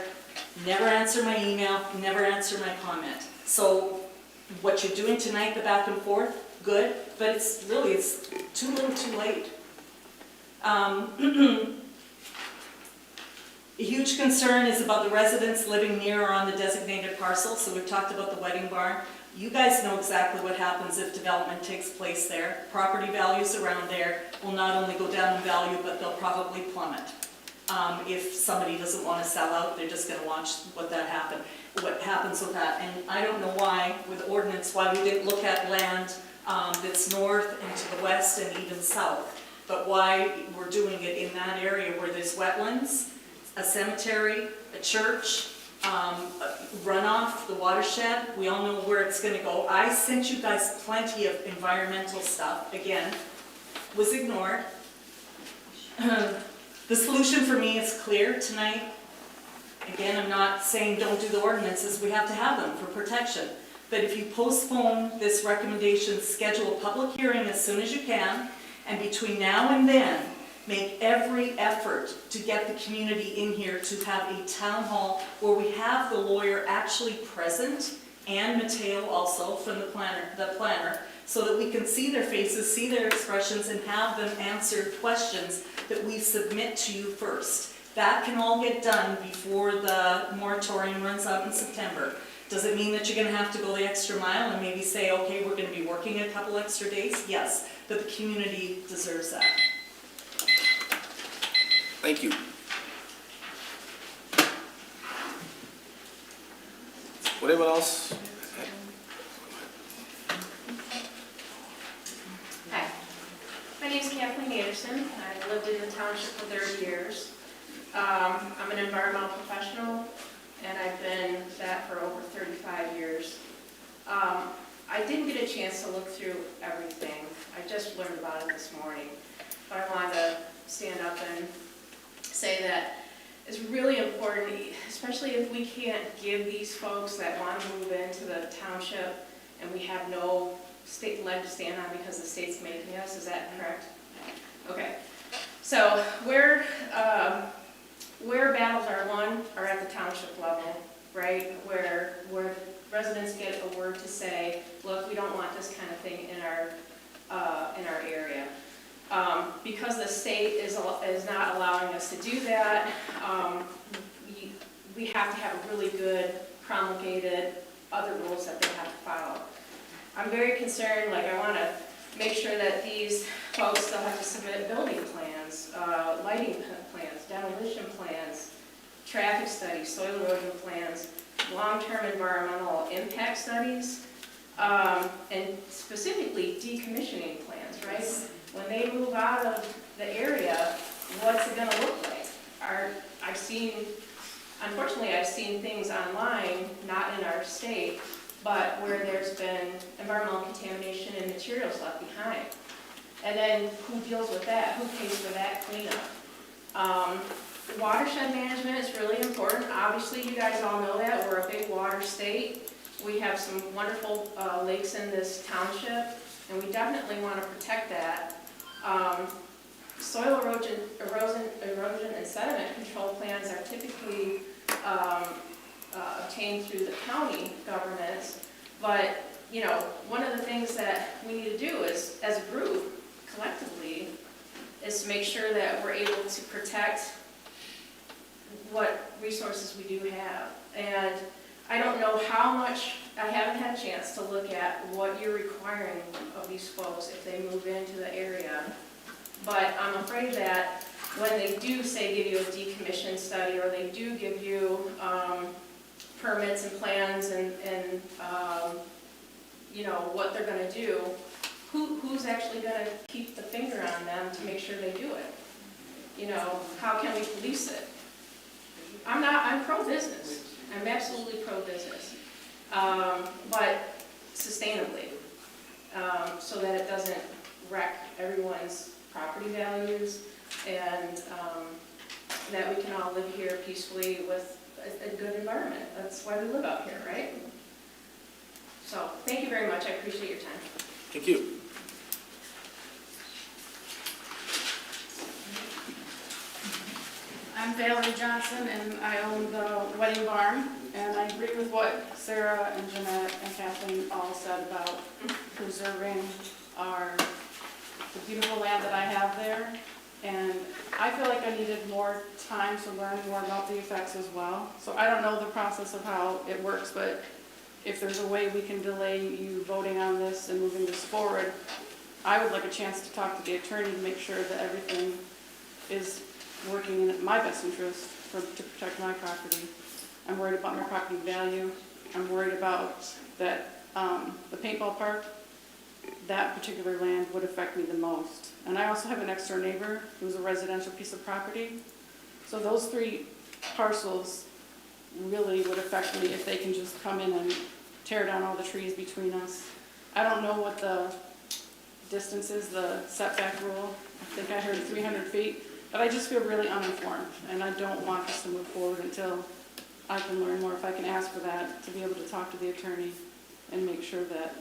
never answer my email, never answer my comment. So what you're doing tonight, the back and forth, good, but it's too little too late. A huge concern is about the residents living near or on the designated parcel. So we've talked about the wedding barn. You guys know exactly what happens if development takes place there. Property values around there will not only go down in value, but they'll probably plummet. If somebody doesn't want to sell out, they're just going to watch what happens with that. And I don't know why, with ordinance, why we didn't look at land that's north and to the west and even south. but why we're doing it in that area where there's wetlands, a cemetery, a church, runoff, the watershed, we all know where it's gonna go. I sent you guys plenty of environmental stuff, again, was ignored. The solution for me is clear tonight. Again, I'm not saying don't do the ordinances, we have to have them for protection. But if you postpone this recommendation, schedule a public hearing as soon as you can, and between now and then, make every effort to get the community in here to have a town hall where we have the lawyer actually present, and Mateo also from the planner, so that we can see their faces, see their expressions, and have them answer questions that we submit to you first. That can all get done before the moratorium runs out in September. Does it mean that you're gonna have to go the extra mile and maybe say, okay, we're gonna be working a couple extra days? Yes, but the community deserves that. Thank you. Would anyone else? Hi, my name is Kathleen Anderson. I've lived in the township for 30 years. I'm an environmental professional, and I've been that for over 35 years. I didn't get a chance to look through everything. I just learned about it this morning. But I wanted to stand up and say that it's really important, especially if we can't give these folks that want to move into the township and we have no state leg to stand on because the state's making us. Is that correct? Okay. So where battles are won are at the township level, right? Where residents get a word to say, look, we don't want this kind of thing in our area. Because the state is not allowing us to do that, we have to have a really good promulgated other rules that they have to follow. I'm very concerned, like I want to make sure that these folks still have to submit building plans, lighting plans, demolition plans, traffic studies, soil erosion plans, long-term environmental impact studies, and specifically decommissioning plans, right? When they move out of the area, what's it gonna look like? Unfortunately, I've seen things online, not in our state, but where there's been environmental contamination and materials left behind. And then who deals with that? Who pays for that cleanup? Watershed management is really important. Obviously, you guys all know that. We're a big water state. We have some wonderful lakes in this township, and we definitely want to protect that. Soil erosion and sediment control plans are typically obtained through the county governments, but one of the things that we need to do is, as a group, collectively, is to make sure that we're able to protect what resources we do have. And I don't know how much, I haven't had a chance to look at what you're requiring of these folks if they move into the area. But I'm afraid that when they do, say, give you a decommission study, or they do give you permits and plans and what they're going to do, who's actually going to keep the finger on them to make sure they do it? How can we police it? I'm pro-business. I'm absolutely pro-business. But sustainably, so that it doesn't wreck everyone's property values, and that we can all live here peacefully with a good environment. That's why we live out here, right? So, thank you very much. I appreciate your time. Thank you. I'm Valerie Johnson, and I own the Wedding Barn, and I agree with what Sarah and Jeanette and Kathleen all said about preserving the beautiful land that I have there. And I feel like I needed more time to learn more about the effects as well. So I don't know the process of how it works, but if there's a way we can delay you voting on this and moving this forward, I would like a chance to talk to the attorney to make sure that everything is working in my best interest to protect my property. I'm worried about my property value. I'm worried about that the paintball park that particular land would affect me the most. And I also have an next door neighbor who's a residential piece of property. So those 3 parcels really would affect me if they can just come in and tear down all the trees between us. I don't know what the distance is, the setback rule. I think I heard 300 feet, but I just feel really uninformed, and I don't want this to move forward until I can learn more. If I can ask for that, to be able to talk to the attorney and make sure that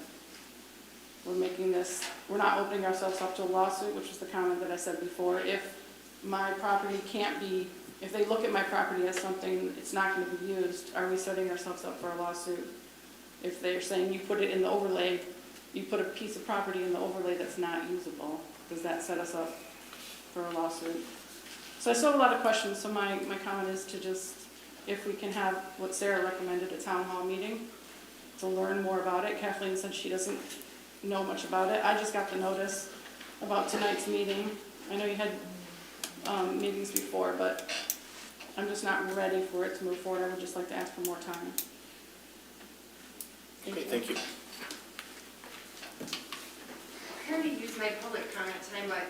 we're making this, we're not opening ourselves up to a lawsuit, which is the comment that I said before. If my property can't be, if they look at my property as something it's not going to be used, are we setting ourselves up for a lawsuit? If they're saying you put it in the overlay, you put a piece of property in the overlay that's not usable, does that set us up for a lawsuit? So I still have a lot of questions, so my comment is to just, if we can have what Sarah recommended, a town hall meeting, to learn more about it. Kathleen said she doesn't know much about it. I just got the notice about tonight's meeting. I know you had meetings before, but I'm just not ready for it to move forward. I would just like to ask for more time. Okay, thank you. I already used my public comment time, but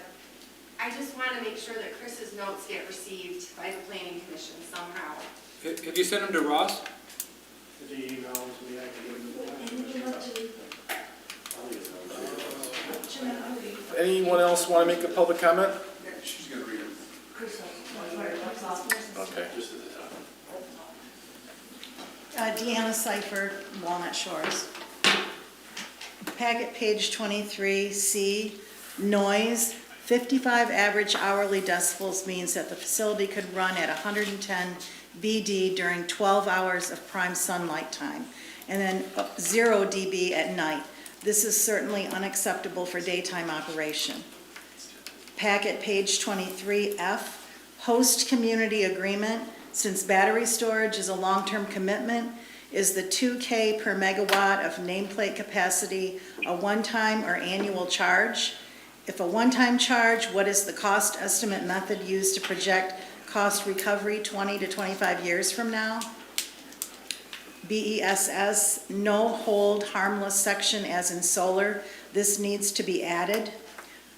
I just want to make sure that Chris's notes get received by the planning commission somehow. Have you sent them to Ross? The emails, we have to give them. Anyone else want to make a public comment? She's gonna read it. Okay. Deanna Seifert, Walnut Shores. Packet page 23C, noise. 55 average hourly decibels means that the facility could run at 110 BD during 12 hours of prime sunlight time, and then 0 dB at night. This is certainly unacceptable for daytime operation. Packet page 23F, host community agreement. Since battery storage is a long-term commitment, is the 2K per megawatt of nameplate capacity a one-time or annual charge? If a one-time charge, what is the cost estimate method used to project cost recovery 20 to 25 years from now? BESS, no hold harmless section as in solar. This needs to be added.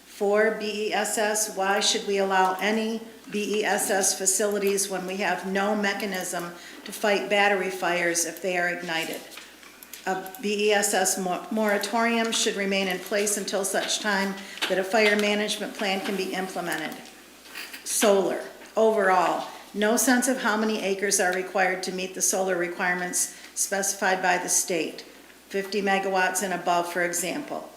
For BESS, why should we allow any BESS facilities when we have no mechanism to fight battery fires if they are ignited? A BESS moratorium should remain in place until such time that a fire management plan can be implemented. Solar, overall, no sense of how many acres are required to meet the solar requirements specified by the state, 50 megawatts and above, for example.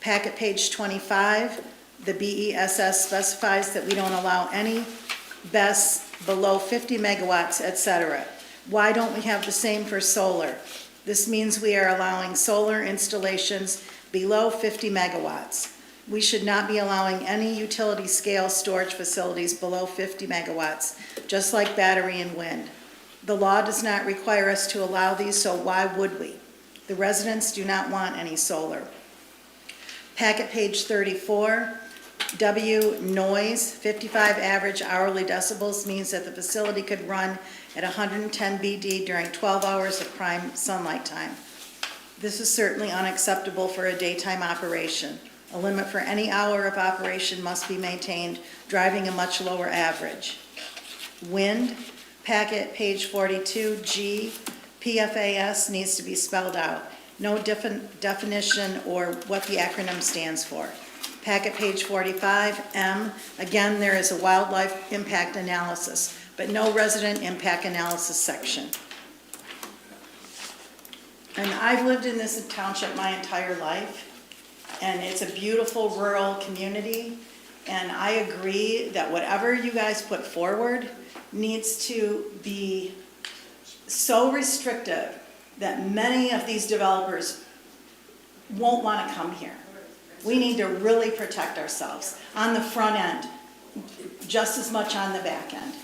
Packet page 25, the BESS specifies that we don't allow any BESS below 50 megawatts, etc. Why don't we have the same for solar? This means we are allowing solar installations below 50 megawatts. We should not be allowing any utility scale storage facilities below 50 megawatts, just like battery and wind. The law does not require us to allow these, so why would we? The residents do not want any solar. Packet page 34, W, noise, 55 average hourly decibels means that the facility could run at 110 BD during 12 hours of prime sunlight time. This is certainly unacceptable for a daytime operation. A limit for any hour of operation must be maintained, driving a much lower average. Wind, packet page 42, G, PFAS needs to be spelled out. No definition or what the acronym stands for. Packet page 45, M, again, there is a wildlife impact analysis, but no resident impact analysis section. And I've lived in this township my entire life, and it's a beautiful rural community, and I agree that whatever you guys put forward needs to be so restrictive that many of these developers won't want to come here. We need to really protect ourselves on the front end, just as much on the back end.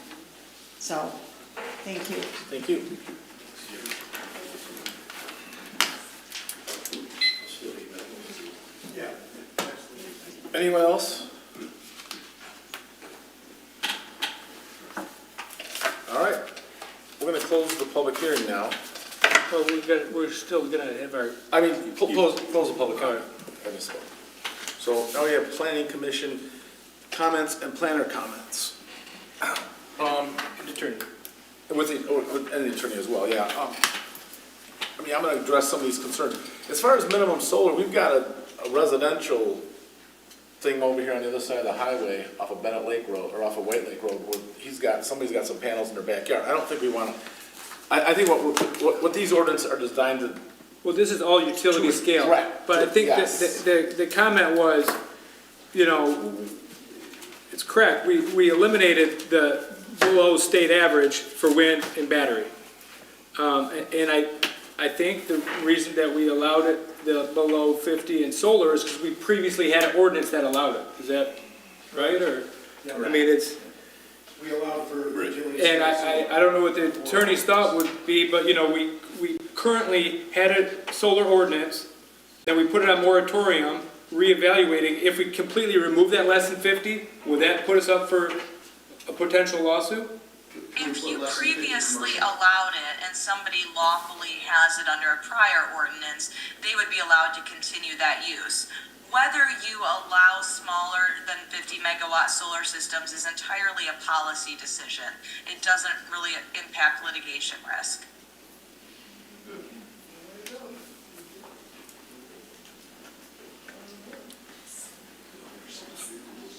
So, thank you. Thank you. Anyone else? All right, we're gonna close the public hearing now. Well, we're still gonna have our, I mean, close the public hearing. I misspoke. So now we have planning commission comments and planner comments. Attorney. With the attorney as well, yeah. I mean, I'm gonna address some of these concerns. As far as minimum solar, we've got a residential thing over here on the other side of the highway off of Bennett Lake Road, or off of White Lake Road, where somebody's got some panels in their backyard. I don't think we wanna, I think what these ordinances are designed to. Well, this is all utility scale. Correct. But I think that Yes. the comment was, you know, it's correct, we eliminated the below state average for wind and battery. And I think the reason that we allowed it, the below 50 in solar, is because we previously had an ordinance that allowed it. Is that right, or? I mean, it's, We allowed for utility. and I don't know what the attorney's thought would be, but, you know, we currently had a solar ordinance, then we put it on moratorium, reevaluating. If we completely remove that less than 50, would that put us up for a potential lawsuit? If you previously allowed it and somebody lawfully has it under a prior ordinance, they would be allowed to continue that use. Whether you allow smaller than 50 megawatt solar systems is entirely a policy decision. It doesn't really impact litigation risk.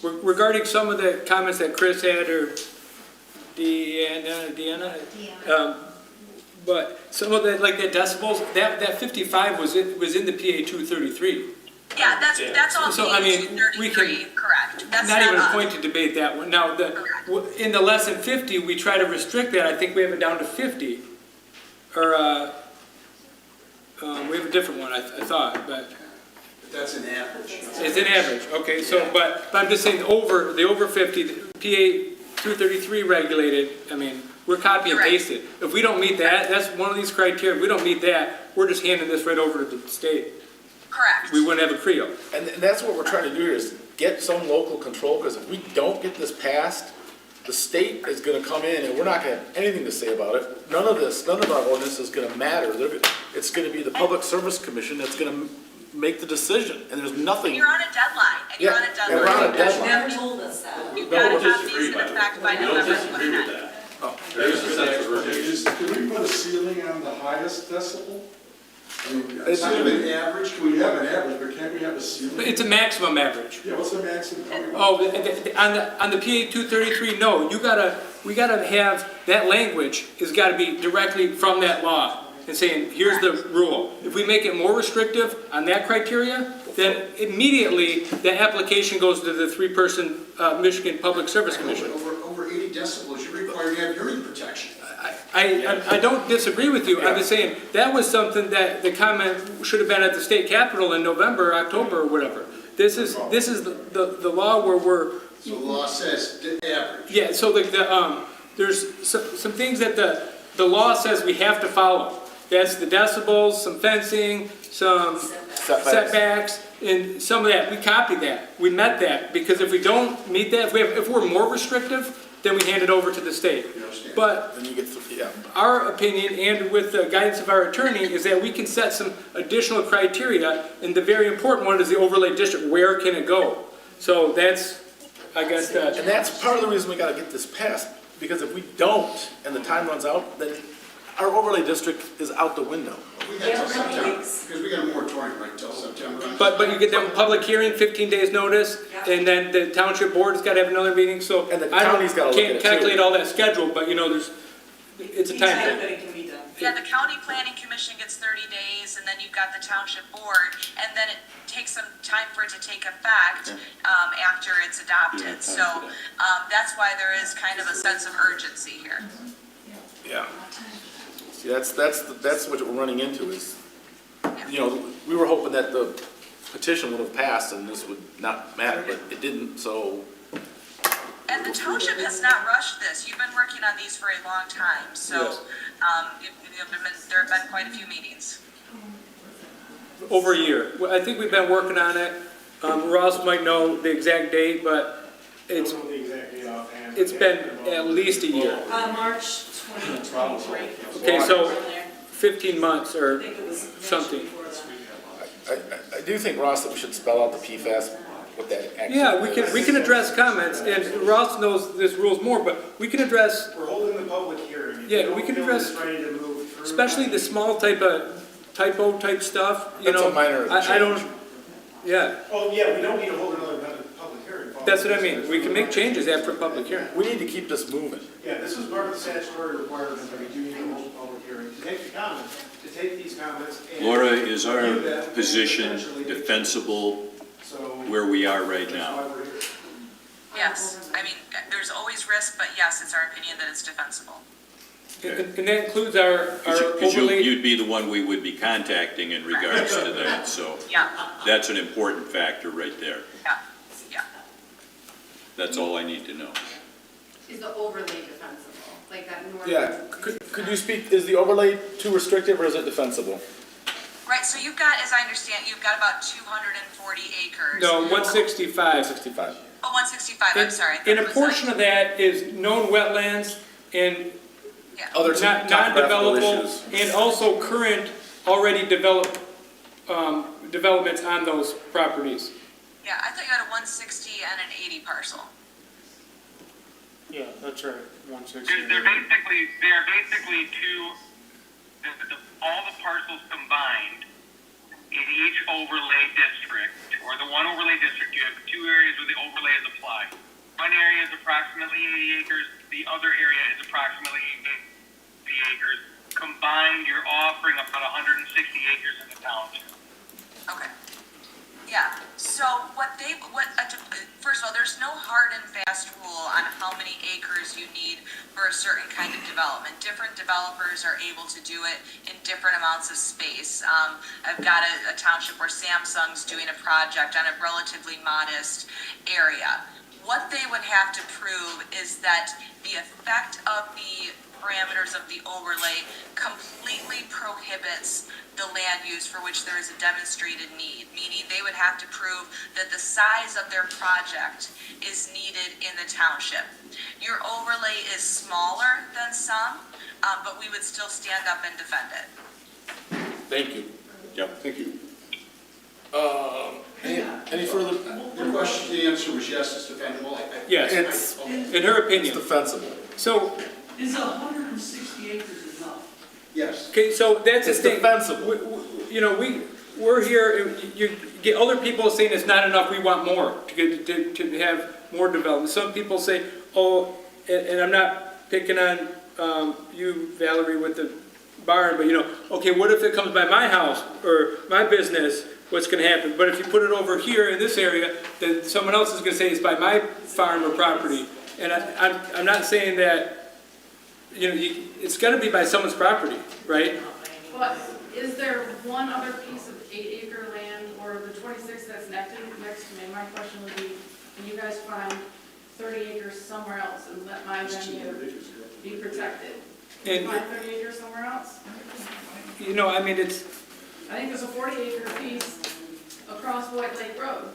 Regarding some of the comments that Chris had, or Deanna, but some of the, like the decibels, that 55 was in the PA 233. Yeah, that's all So, I mean, we can- 233, correct. That's Not even a us. point to debate that one. Now, in the less than 50, we try to restrict that. I think we have it down to 50. Or, we have a different one, I thought, but. That's an average. It's an average, okay, so, but I'm just saying, the over 50, the PA 233 regulated, I mean, we're copy and Correct. pasted. If we don't meet that, that's one of these criteria, if we don't meet that, we're just handing this right over to the state. Correct. We wouldn't have a CREO. And that's what we're trying to do here, is get some local control, because if we don't get this passed, the state is gonna come in and we're not gonna have anything to say about it. None of our ordinance is gonna matter. It's gonna be the Public Service Commission that's gonna make the decision, and there's nothing. You're on a deadline, and you're on a Yeah, deadline. we're on a deadline. Never told us that. You've No, got we'll to have disagree these in by effect by that. We'll November disagree with 29th. that. There's a sense of urgency. Can we put a ceiling on the highest decibel? I mean, It's kind of an average, we have an average, but can't we have a ceiling? But it's a maximum average. Yeah, what's the maximum? Oh, on the PA 233, no, we gotta have, that language has gotta be directly from that law, and saying, here's the rule. If we make it more restrictive on that criteria, then immediately the application goes to the three-person Michigan Public Service Commission. Over 80 decibels, you're required to have hearing protection. I don't disagree with you, I'm just saying, that was something that the comment should have been at the state capitol in November, October, or whatever. This is the law where we're. So the law says the average. Yeah, so like there's some things that the law says we have to follow. That's the decibels, some fencing, some setbacks, and some of that. We copied that. We met that, because if we don't meet that, if we're more restrictive, then we hand it over to the state. But Then you get, yeah. our opinion, and with the guidance of our attorney, is that we can set some additional criteria, and the very important one is the overlay district. Where can it go? So that's, I guess, And that's part of the reason we gotta get this passed, because if we don't, and the time runs out, then our overlay district is out the window. We got till September, because we got a moratorium right till September. But you get them public hearing, 15 days notice, and then the township board's gotta have another meeting, so. And the I don't- county's gotta look at it Can't too. calculate all that schedule, but you know, it's a time Anytime thing. that it can be done. Yeah, the county planning commission gets 30 days, and then you've got the township board, and then it takes some time for it to take effect, after it's adopted. So, that's why there is kind of a sense of urgency here. Yeah. See, that's what we're running into is, you know, we were hoping that the petition would have passed and this would not matter, but it didn't, so. And the township has not rushed this. You've been working on these for a long time, so, Yes. there have been quite a few meetings. Over a year. Well, I think we've been working on it. Ross might know the exact date, but Don't know the exact date offhand. it's been at least a year. March 2023. Okay, so 15 months I or think it was mentioned something. before that. I do think, Ross, that we should spell out the PFAS, what that actually Yeah, is. we can address comments, and Ross knows this rules more, but we can address, We're holding the public hearing. If Yeah, you we don't can feel address- it's ready to move through, especially the small typo type stuff, you That's know. a minor I don't, change. Oh, yeah, we don't need to hold another public hearing. that's what I mean, we can make changes after a public hearing. We need to keep this moving. Yeah, this is part of the statutory requirement that we do need to hold a public hearing, to take the comments, to take these comments and. Laura, is our review them and position potentially make defensible So where we are right that's now? why we're here. Yes, I mean, there's always risk, but yes, it's our opinion that it's defensible. And that includes our Because overlay. you'd be the one we would be contacting in regards to that, so Yeah, that's an important factor right there. yeah, yeah. That's all I need to know. Is the overlay defensible, like that northern? Yeah, could you speak, is the overlay too restrictive or is it defensible? Right, so you've got, as I understand, you've got about 240 acres. No, 165. 65. Oh, 165, I'm sorry. I thought And it a was portion of that is known wetlands and Yeah. Other topographical non-developable, issues. and also current already developed, developments on those properties. Yeah, I thought you had a 160 and an 80 parcel. Yeah, that's right, 160. They're basically two, all the parcels combined in each overlay district, or the one overlay district, you have two areas where the overlay is applied. One area is approximately 80 acres, the other area is approximately 80 acres. Combined, you're offering about 160 acres in the township. Okay. Yeah, so first of all, there's no hard and fast rule on how many acres you need for a certain kind of development. Different developers are able to do it in different amounts of space. I've got a township where Samsung's doing a project on a relatively modest area. What they would have to prove is that the effect of the parameters of the overlay completely prohibits the land use for which there is a demonstrated need, meaning they would have to prove that the size of their project is needed in the township. Your overlay is smaller than some, but we would still stand up and defend it. Thank you. Yep. Thank you. Any further? Your question, the answer was yes, it's defendable. Yes, It's in her opinion. defensible. So, Is 160 acres enough? Yes. okay, so that's the It's thing. defensible. You know, we're here, you get other people saying it's not enough, we want more, to have more development. Some people say, oh, and I'm not picking on, you, Valerie, with the barn, but you know, okay, what if it comes by my house or my business, what's gonna happen? But if you put it over here in this area, then someone else is gonna say it's by my farm or property. And I'm not saying that, you know, it's gotta be by someone's property, right? But is there one other piece of 8-acre land or the 26 that's next to me? My question would be, can you guys find 30 acres somewhere else and let my venue be protected? Can you And- find 30 acres somewhere else? You know, I mean, it's, I think there's a 40-acre piece across White Lake Road.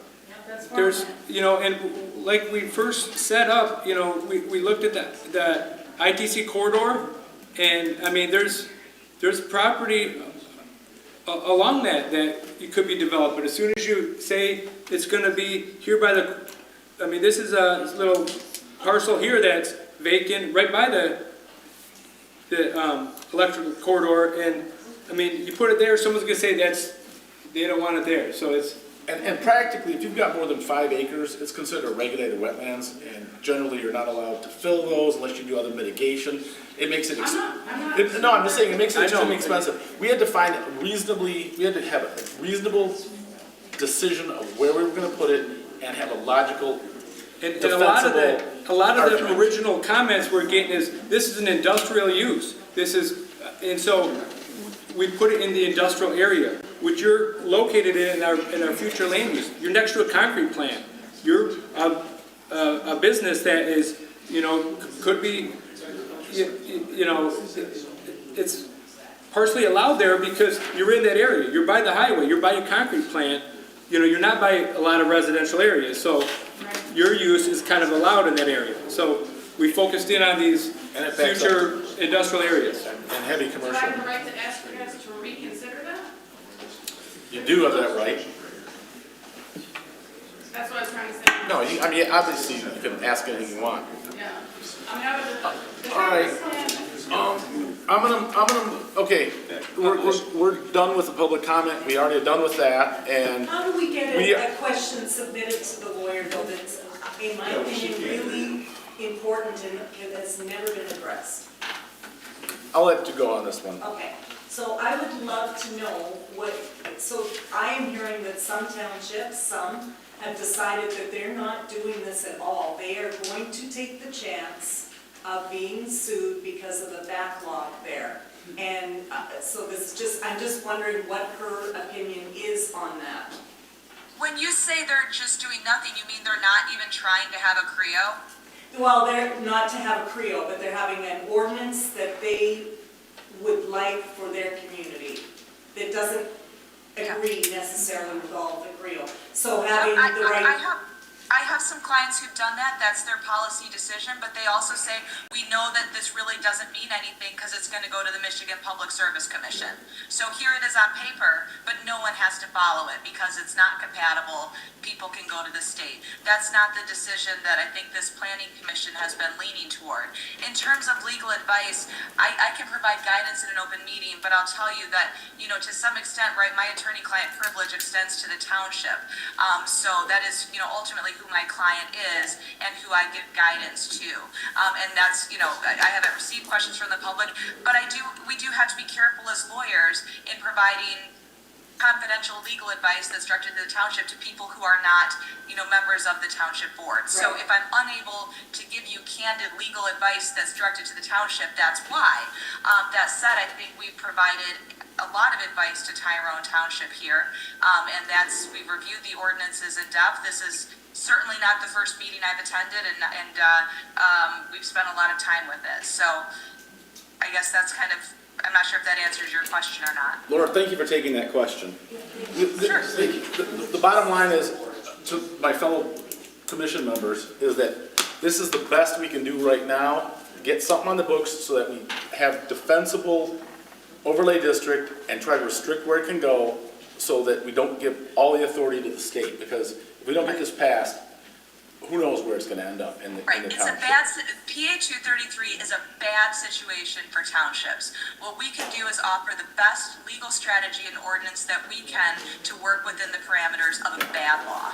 That's there's, farmland. you know, and like we first set up, you know, we looked at the ITC corridor, and I mean, there's property along that it could be developed, but as soon as you say it's gonna be here by I mean, this is a little parcel here that's vacant, right by the electrical corridor, and, I mean, you put it there, someone's gonna say they don't want it there, so it's, And practically, if you've got more than 5 acres, it's considered regulated wetlands, and generally you're not allowed to fill those unless you do other mitigation. It makes it. I'm not. No, I'm just saying, it makes it I know. extremely expensive. We had to have a reasonable decision of where we were gonna put it and have a logical, and a lot of the argument. original comments we're getting is, this is an industrial use, and so we put it in the industrial area, which you're located in our future land use. You're next to a concrete plant. You're a business that is, you know, could be, you know, it's partially allowed there because you're in that area. You're by the highway, you're by a concrete plant, you know, you're not by a lot of residential areas. So your use is kind of allowed in that area. So we focused in on these And it backs up future industrial areas. and heavy Do I commercial. have the right to ask you guys to reconsider that? You do have that right. That's what I was trying to say. No, I mean, obviously, you can ask anything you want. Yeah. I mean, I would, All right. Okay, we're done with the public comment, we already done with that, and How do we get We- a question submitted to the lawyer though that's, in my opinion, really important and has never been addressed? I'll let you go on this one. Okay, so I would love to know what, so I am hearing that some townships, some have decided that they're not doing this at all. They are going to take the chance of being sued because of the backlog there. And so this is just, I'm just wondering what her opinion is on that. When you say they're just doing nothing, you mean they're not even trying to have a CREO? Well, they're not to have a CREO, but they're having an ordinance that they would like for their community that doesn't agree necessarily with all of the CREO. So having the right. I have some clients who've done that, that's their policy decision, but they also say, we know that this really doesn't mean anything because it's going to go to the Michigan Public Service Commission. So here it is on paper, but no one has to follow it because it's not compatible. People can go to the state. That's not the decision that I think this planning commission has been leaning toward. In terms of legal advice, I can provide guidance in an open meeting, but I'll tell you that, to some extent, right, my attorney-client privilege extends to the township. So that is, ultimately who my client is and who I give guidance to. And that's, I haven't received questions from the public, but we do have to be careful as lawyers in providing confidential legal advice that's directed to the township to people who are not, members of the township board. So if I'm unable to give you candid legal advice that's directed to the township, that's why. That said, I think we've provided a lot of advice to Tyrone Township here, and we've reviewed the ordinances in depth. This is certainly not the first meeting I've attended, and we've spent a lot of time with it. So I guess that's kind of, I'm not sure if that answers your question or not. Laura, thank you for taking that question. Sure. The bottom line is, to my fellow commission members, is that this is the best we can do right now. Get something on the books so that we have defensible overlay district and try to restrict where it can go so that we don't give all the authority to the state. Because if we don't get this passed, who knows where it's going to end up in the Right, township. PA 233 is a bad situation for townships. What we can do is offer the best legal strategy and ordinance that we can to work within the parameters of a bad law.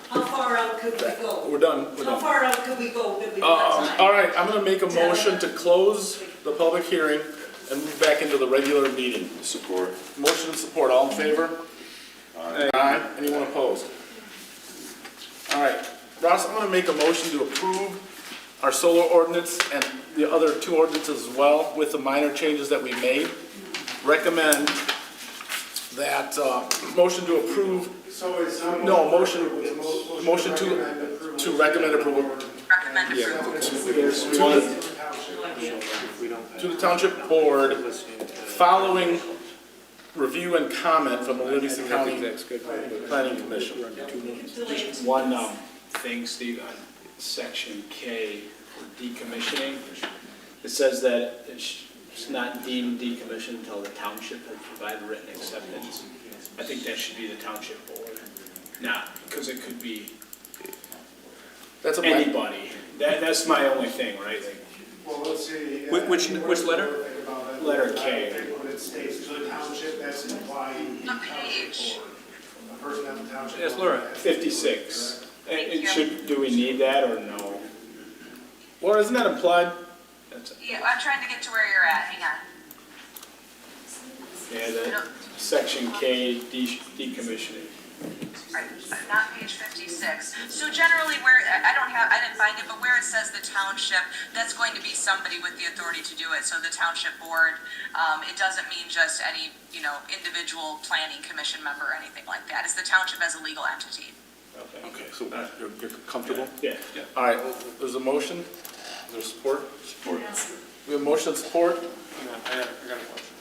How far out could we go? We're done. How far out could we go that we got time? All right, I'm going to make a motion to close the public hearing and move back into the regular meeting. Support. Motion and support, all in favor? Aye. Anyone opposed? All right, Ross, I'm going to make a motion to approve our solar ordinance and the other two ordinances as well with the minor changes that we made. Recommend that, motion to approve. So it's not. No, motion to recommend approval. Recommend approval. To the township board, following review and comment from the Livingston County Planning Commission. One thing, Steve, on section K for decommissioning, it says that it's not deemed decommissioned until the township has provided written acceptance. I think that should be the township board, not, because it could be That's anybody. That's my only thing, right? Like, Well, let's see. Which letter? Letter K. When it states to the township, that's implying the township board. A person at the township. Yes, board. Laura. 56. Do we need that or no? Laura, isn't that implied? Yeah, I'm trying to get to where you're at, hang on. Yeah, the section K, decommissioning. Right, not page 56. So generally where, I didn't find it, but where it says the township, that's going to be somebody with the authority to do it. So the township board, it doesn't mean just any, individual planning commission member or anything like that. It's the township as a legal entity. Okay, so you're comfortable? Yeah. All right, there's a motion. Is there support? Support. We have motion and support. I got a question.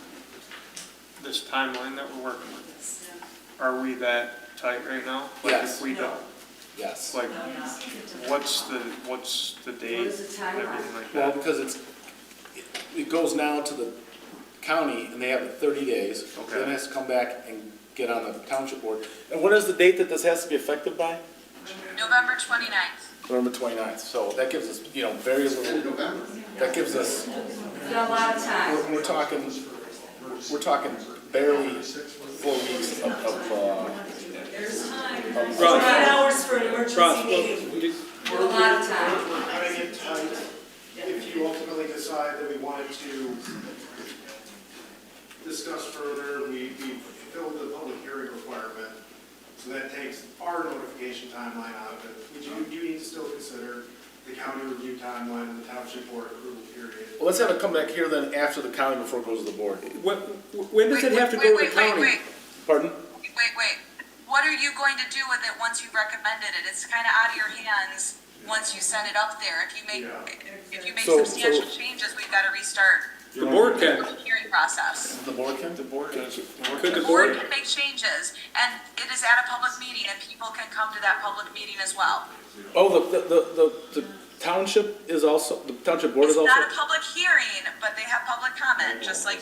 This timeline that we're working with, are we that tight right now? Like Yes. if we don't, Yes. like, what's the date What is the and timeline? everything like Well, that? because it goes now to the county and they have 30 days. Okay. Then it has to come back and get on the township board. And what is the date that this has to be effective by? November 29th. November 29th. So that gives us, you know, very little, that gives us, Got a lot of time. we're talking barely 4 weeks There's time. of 48 hours for an emergency Ross, meeting. A lot of time. We're cutting it tight. If you ultimately decide that we wanted to discuss further, we fulfilled the public hearing requirement. So that takes our notification timeline out of it. We do need to still consider the county review timeline and the township board approval period. Well, let's have it come back here then after the county before it goes to the board. When does it have to go to the county? Wait. Pardon? Wait. What are you going to do with it once you've recommended it? It's kind of out of your hands once you send it up there. If you make So- substantial changes, we've got to restart The board the can. public hearing process. The board can? Could The the board board? can make changes, and it is at a public meeting, and people can come to that public meeting as well. Oh, the township is also, the township board is It's also? not a public hearing, but they have public comment, just like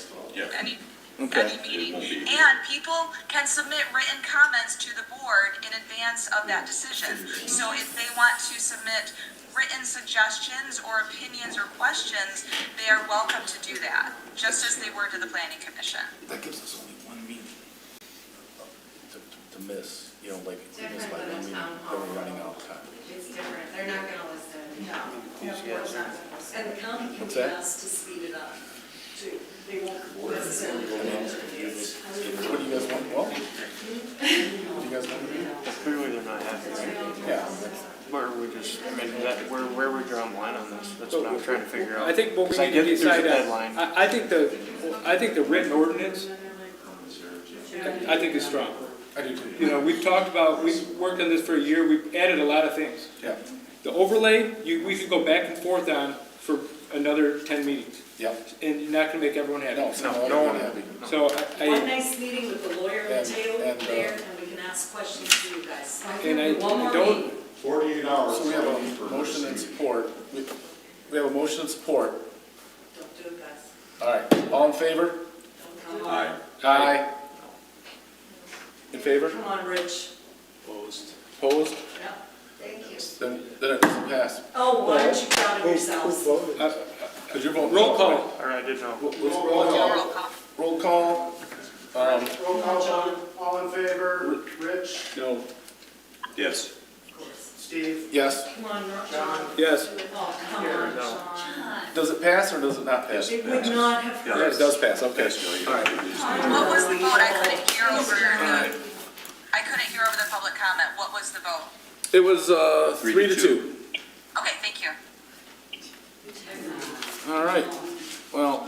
any meeting. And people can submit written comments to the board in advance of that decision. So if they want to submit written suggestions or opinions or questions, they are welcome to do that, just as they were to the planning commission. That gives us only 1 meeting to miss, you know, like, we miss by 1 meeting, then we're running out of time. It's different, they're not gonna listen. No, of course not. And the county can What's be that? asked to speed it up, too. They won't necessarily. What do you guys want? Well, what do you guys want? Clearly they're not happy. Yeah. Where we just, I mean, where we draw the line on this, that's what I'm trying to figure out. I think what we 'Cause I need to get there's a decide deadline. on, I think the written ordinance, I think is strong. I do too. You know, we've worked on this for a year, we've added a lot of things. Yeah. The overlay, we could go back and forth on for another 10 meetings, Yeah. and you're not gonna make everyone happy. No one happy. So One nice meeting with the lawyer And- Mateo and, there, and we can ask questions to you guys. And I One more don't, meeting. 48 hours. So we have a motion and support. We have a motion and support. Don't do it, guys. All right, all in favor? Come on. Aye. In favor? Come on, Rich. Opposed. Opposed? Yeah. Thank you. Then it doesn't pass. Oh, why aren't you proud of yourselves? Because you're voting. roll call. Or I did know. Roll call. Roll call. Roll call, John, all in favor? Rich? No. Yes. Steve? Yes. Come on, John? Yes. Oh, come on, John. Does it pass or does it not pass? It would not have Yeah, it does pass, okay. All right. What was the vote? I couldn't hear over the public comment. What was the vote? It was 3 to 2. Okay, thank you. All right, well,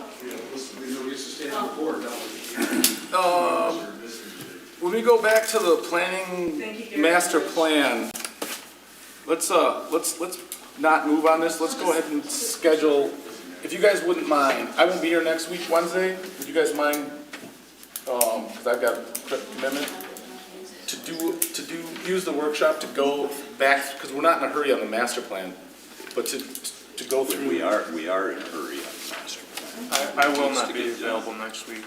when we go back to the planning Thank you, Gary. master plan, let's not move on this. Let's go ahead and schedule, if you guys wouldn't mind, I won't be here next week, Wednesday. Would you guys mind, because I've got a commitment, use the workshop to go back, because we're not in a hurry on the master plan, but to go through. We are in a hurry on the master plan. I will not be available next week.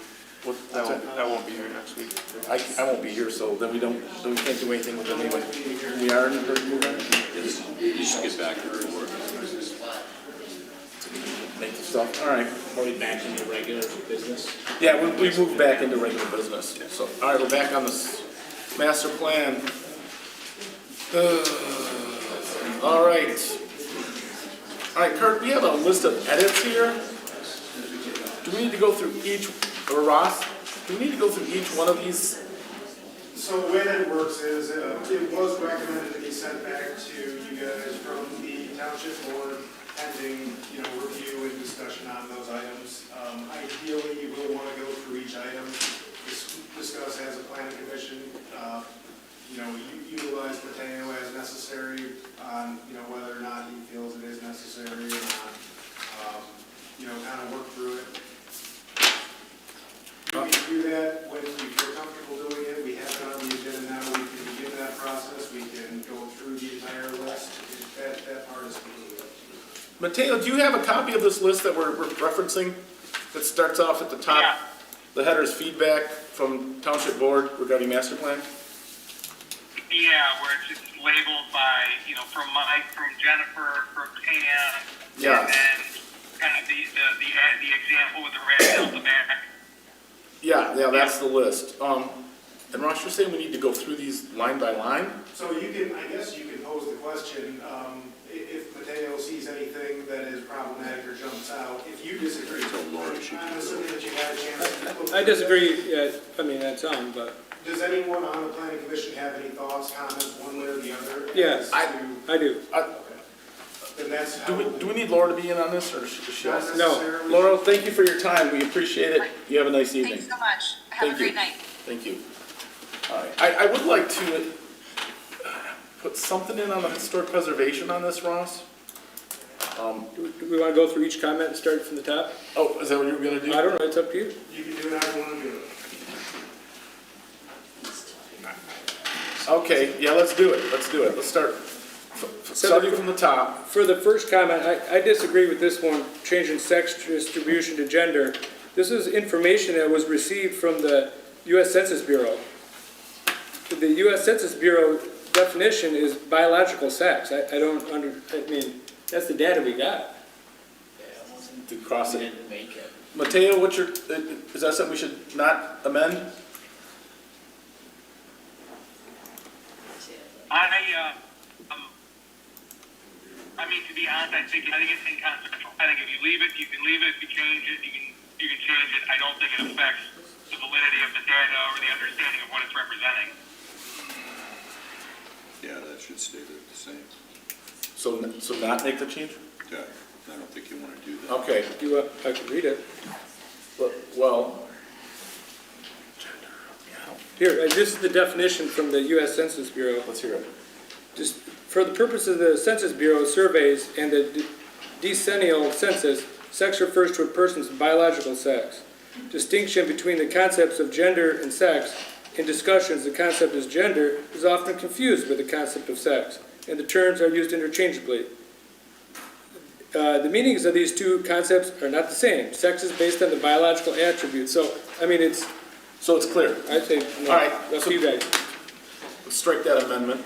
I won't be here next week. I won't be here, so then we can't do anything with it anyway. We are in a hurry to move on. You should get back to work. Make the stuff, all right. Are we back into regular business? Yeah, we moved back into regular business. So, all right, we're back on this master plan. All right. All right, Kurt, we have a list of edits here. Do we need to go through each, or Ross, do we need to go through each one of these? So the way that it works is, it was recommended to be sent back to you guys from the township board pending, review and discussion on those items. Ideally, you will want to go through each item, discuss as a planning commission, utilize Mateo as necessary on, whether or not he feels it is necessary or not. Kind of work through it. We can do that when we feel comfortable doing it. We have it on the agenda now. We can begin that process. We can go through the entire list. That part is completed. Mateo, do you have a copy of this list that we're referencing that starts off at the top? the header's feedback from Township Board regarding master plan? Yeah, where it's just labeled by, you know, from Mike, from Jennifer, from Pam. Yes. And then kind of the example with the red down the back. Yeah, that's the list. And Ross, you're saying we need to go through these line by line? So you can, I guess you can pose the question, if Mateo sees anything that is problematic or jumps out, if you disagree. I'm assuming that you had a chance to look I through disagree, yeah, I mean, that's some, but, that. Does anyone on the planning commission have any thoughts, comments, one way or the other? yes, as to- I do. Then that's Do how. we not Laura to be in on this, or should she? Not No. necessarily- Laura, thank you for your time. We appreciate it. You have a nice evening. Thanks so much. Have a Thank you. great night. Thank you. All right, I would like to put something in on the historic preservation on this, Ross. Do we want to go through each comment and start from the top? Oh, is that what you were gonna do? I don't know, it's up to you. You can do it how you want to do it. Okay, yeah, let's do it. Let's start, starting from the top. For the first comment, I disagree with this one, changing sex distribution to gender. This is information that was received from the U.S. Census Bureau. The U.S. Census Bureau definition is biological sex. I mean, that's the data we got. To cross it. Didn't make it. Mateo, is that something we should not amend? I mean, to be honest, I think it's inconsequential. I think if you leave it, you can leave it. If you change it, you can change it. I don't think it affects the validity of the data or the understanding of what it's representing. Yeah, that should stay the same. So not make the change? Yeah, I don't think you want to do that. Okay, I can read it. well. Here, this is the definition from the U.S. Census Bureau. Let's hear it. Just for the purpose of the Census Bureau surveys and the decennial census, sex refers to a person's biological sex. Distinction between the concepts of gender and sex. In discussions, the concept of gender is often confused with the concept of sex, and the terms are used interchangeably. The meanings of these two concepts are not the same. Sex is based on the biological attributes. So, I mean, it's clear. I'd say, no, All right, that's you guys. Let's strike that amendment.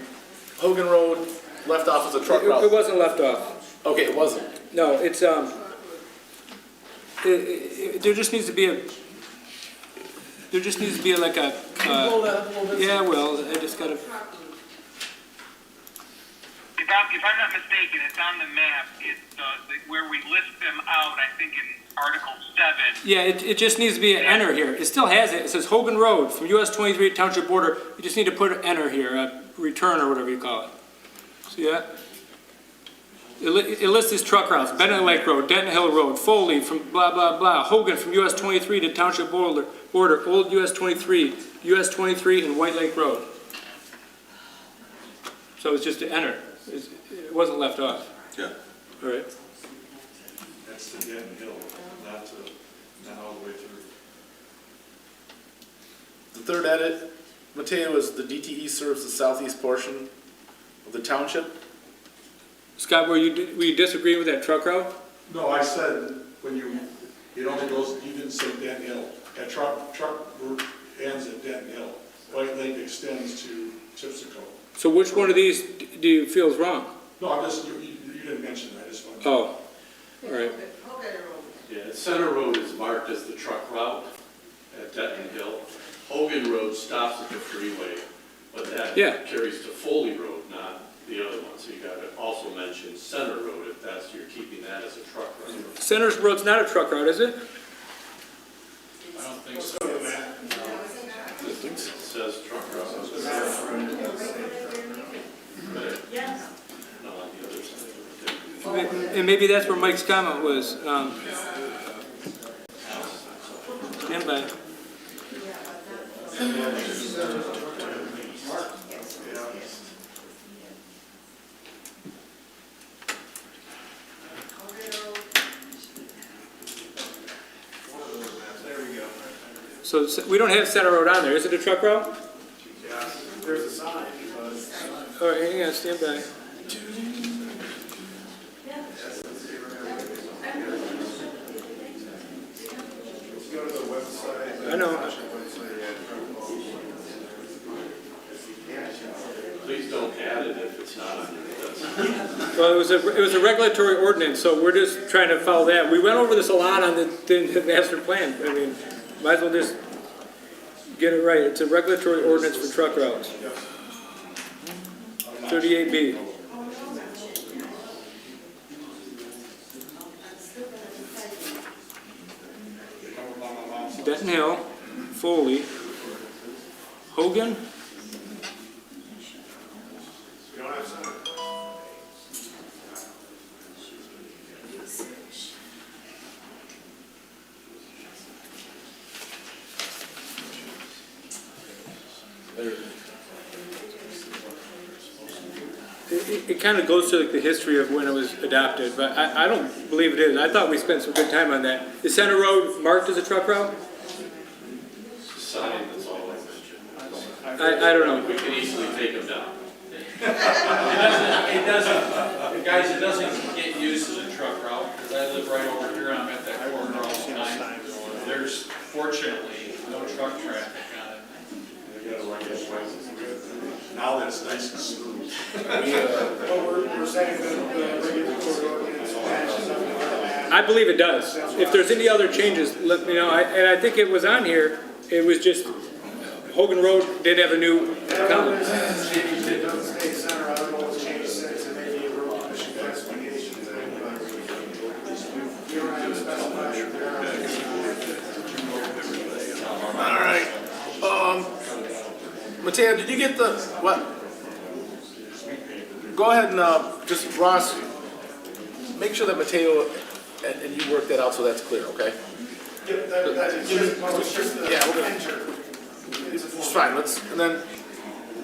Hogan Road left off as a truck It route. wasn't left off. Okay, it wasn't. No, it's, there just needs to be like a, yeah, well, I just gotta, If I'm not mistaken, it's on the map. It's where we list them out, I think in Article 7. yeah, it just needs to be an enter here. It still has it. It says Hogan Road from US 23 Township border. You just need to put an enter here, a return or whatever you call it. See that? It lists these truck routes, Bennett Lake Road, Denton Hill Road, Foley from blah, blah, blah, Hogan from US 23 to Township border, Old US 23, US 23 and White Lake Road. So it's just to enter. It wasn't left off. Yeah. All right. That's the Denton Hill, not all the way through. The third edit, Mateo, is the DTE serves the southeast portion of the township. Scott, were you disagreeing with that truck route? No, I said, it only goes, you didn't say Denton Hill. That truck route ends at Denton Hill. White Lake extends to Chipsico. So which one of these do you feel is wrong? No, you didn't mention that, I just wanted to. Oh, all right. Yeah, Center Road is marked as the truck route at Denton Hill. Hogan Road stops at the freeway, but that Yeah. carries to Foley Road, not the other one. So you got to also mention Center Road if you're keeping that as a truck route. Center's Road's not a truck route, is it? I don't think so. It says truck route. Yes. No, on the other side. And maybe that's where Mike's comment was. Stand by. So we don't have Center Road on there. Is it a truck route? Yeah, there's a sign, but. All right, hang on, stand by. Go to the website. I Well, it was a regulatory ordinance, so we're just trying to follow that. We went over this a lot on the master plan. I mean, might as well just get it right. It's a regulatory ordinance for truck routes. 38B. Denton Hill, Foley, Hogan, it kind of goes to like the history of when it was adopted, but I don't believe it is. I thought we spent some good time on that. Is Center Road marked as a truck route? Sign, that's all I mentioned. I don't know. We can easily take them down. It doesn't, guys, it doesn't get used as a truck route, because I live right over here, I'm at that corner all the time. There's fortunately no truck traffic on it. Now that it's nice and smooth. But we're saying that the regulatory ordinance matches up with that. I believe it does. If there's any other changes, let me know. And I think it was on here. It was just Hogan Road did have a new comment. It doesn't stay center, I don't know what's changed since, and maybe a road commission classification thing, but we don't have to specify it there. All right. Mateo, did you get the, what? Go ahead and, just, Ross, make sure that Mateo and you work that out so that's clear, okay? Yep, that's just the Yeah, we're gonna- enter. It's fine, and then,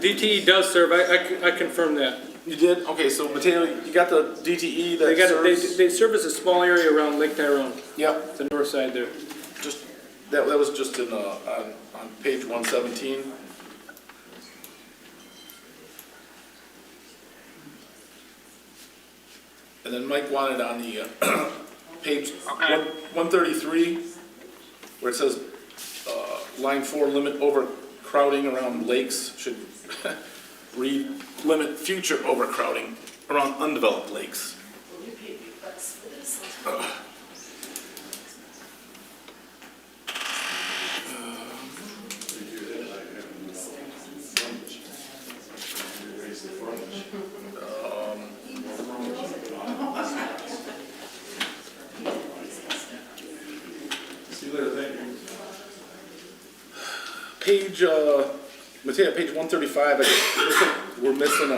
DTE does serve. I confirm that. you did? Okay, so Mateo, you got the DTE that They service a small area around Lake Tyrone, Yep, the north side there. just, that was just in, on page 117. And then Mike wanted on the, page 133, where it says, line 4, limit overcrowding around lakes, should read, limit future overcrowding around undeveloped lakes. Page, Mateo, page 135, we're missing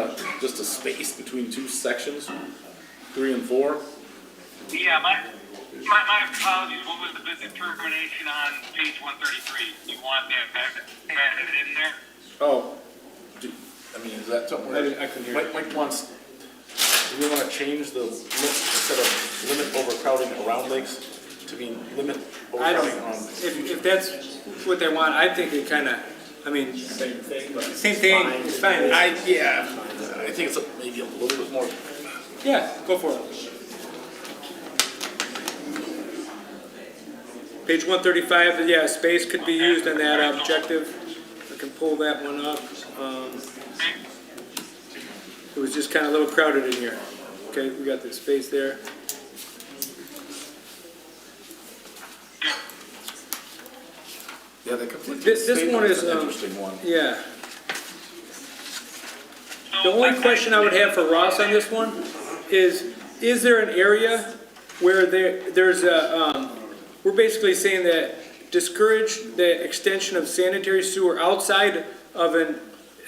just a space between two sections, 3 and 4. Yeah, my apologies, what was the determination on page 133? You want that added in there? Oh, is that something? I couldn't hear. Mike wants, do we want to change the, instead of limit overcrowding around lakes, to be limit I don't, overcrowding on? if that's what they want, I think it kind of, Same thing, but. same thing, it's fine. I think it's maybe a little bit more. Yeah, go for it. Page 135, yeah, space could be used on that objective. I can pull that one up. It was just kind of a little crowded in here. Okay, we got the space there. Yeah, the complete This one is, an interesting one. Yeah. The only question I would have for Ross on this one is there an area where there's a, we're basically saying that discourage the extension of sanitary sewer outside of an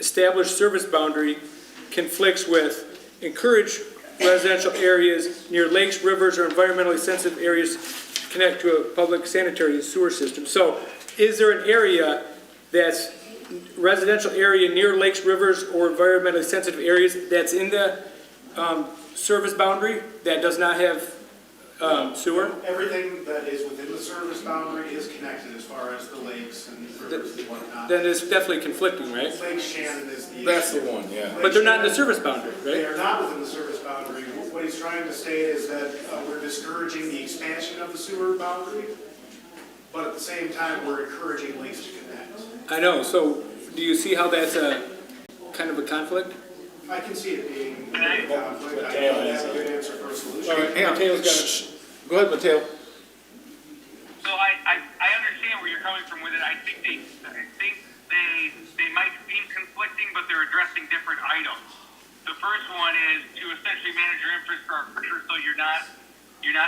established service boundary conflicts with encourage residential areas near lakes, rivers, or environmentally sensitive areas to connect to a public sanitary sewer system. So is there an area that's residential area near lakes, rivers, or environmentally sensitive areas that's in the service boundary that does not have sewer? Everything that is within the service boundary is connected as far as the lakes and rivers and whatnot. Then it's definitely conflicting, right? Lake Shannon is the issue. That's the one, yeah. But they're not in the service boundary, They right? are not within the service boundary. What he's trying to state is that we're discouraging the expansion of the sewer boundary, but at the same time, we're encouraging lakes to connect. I know, so do you see how that's a kind of a conflict? I can see it being a conflict. I Mateo don't has have a a- good answer for a solution. All right, hang on. Mateo's got it. Go ahead, Mateo. So I understand where you're coming from with it. I think they might seem conflicting, but they're addressing different items. The first one is to essentially manage your infrastructure so you're not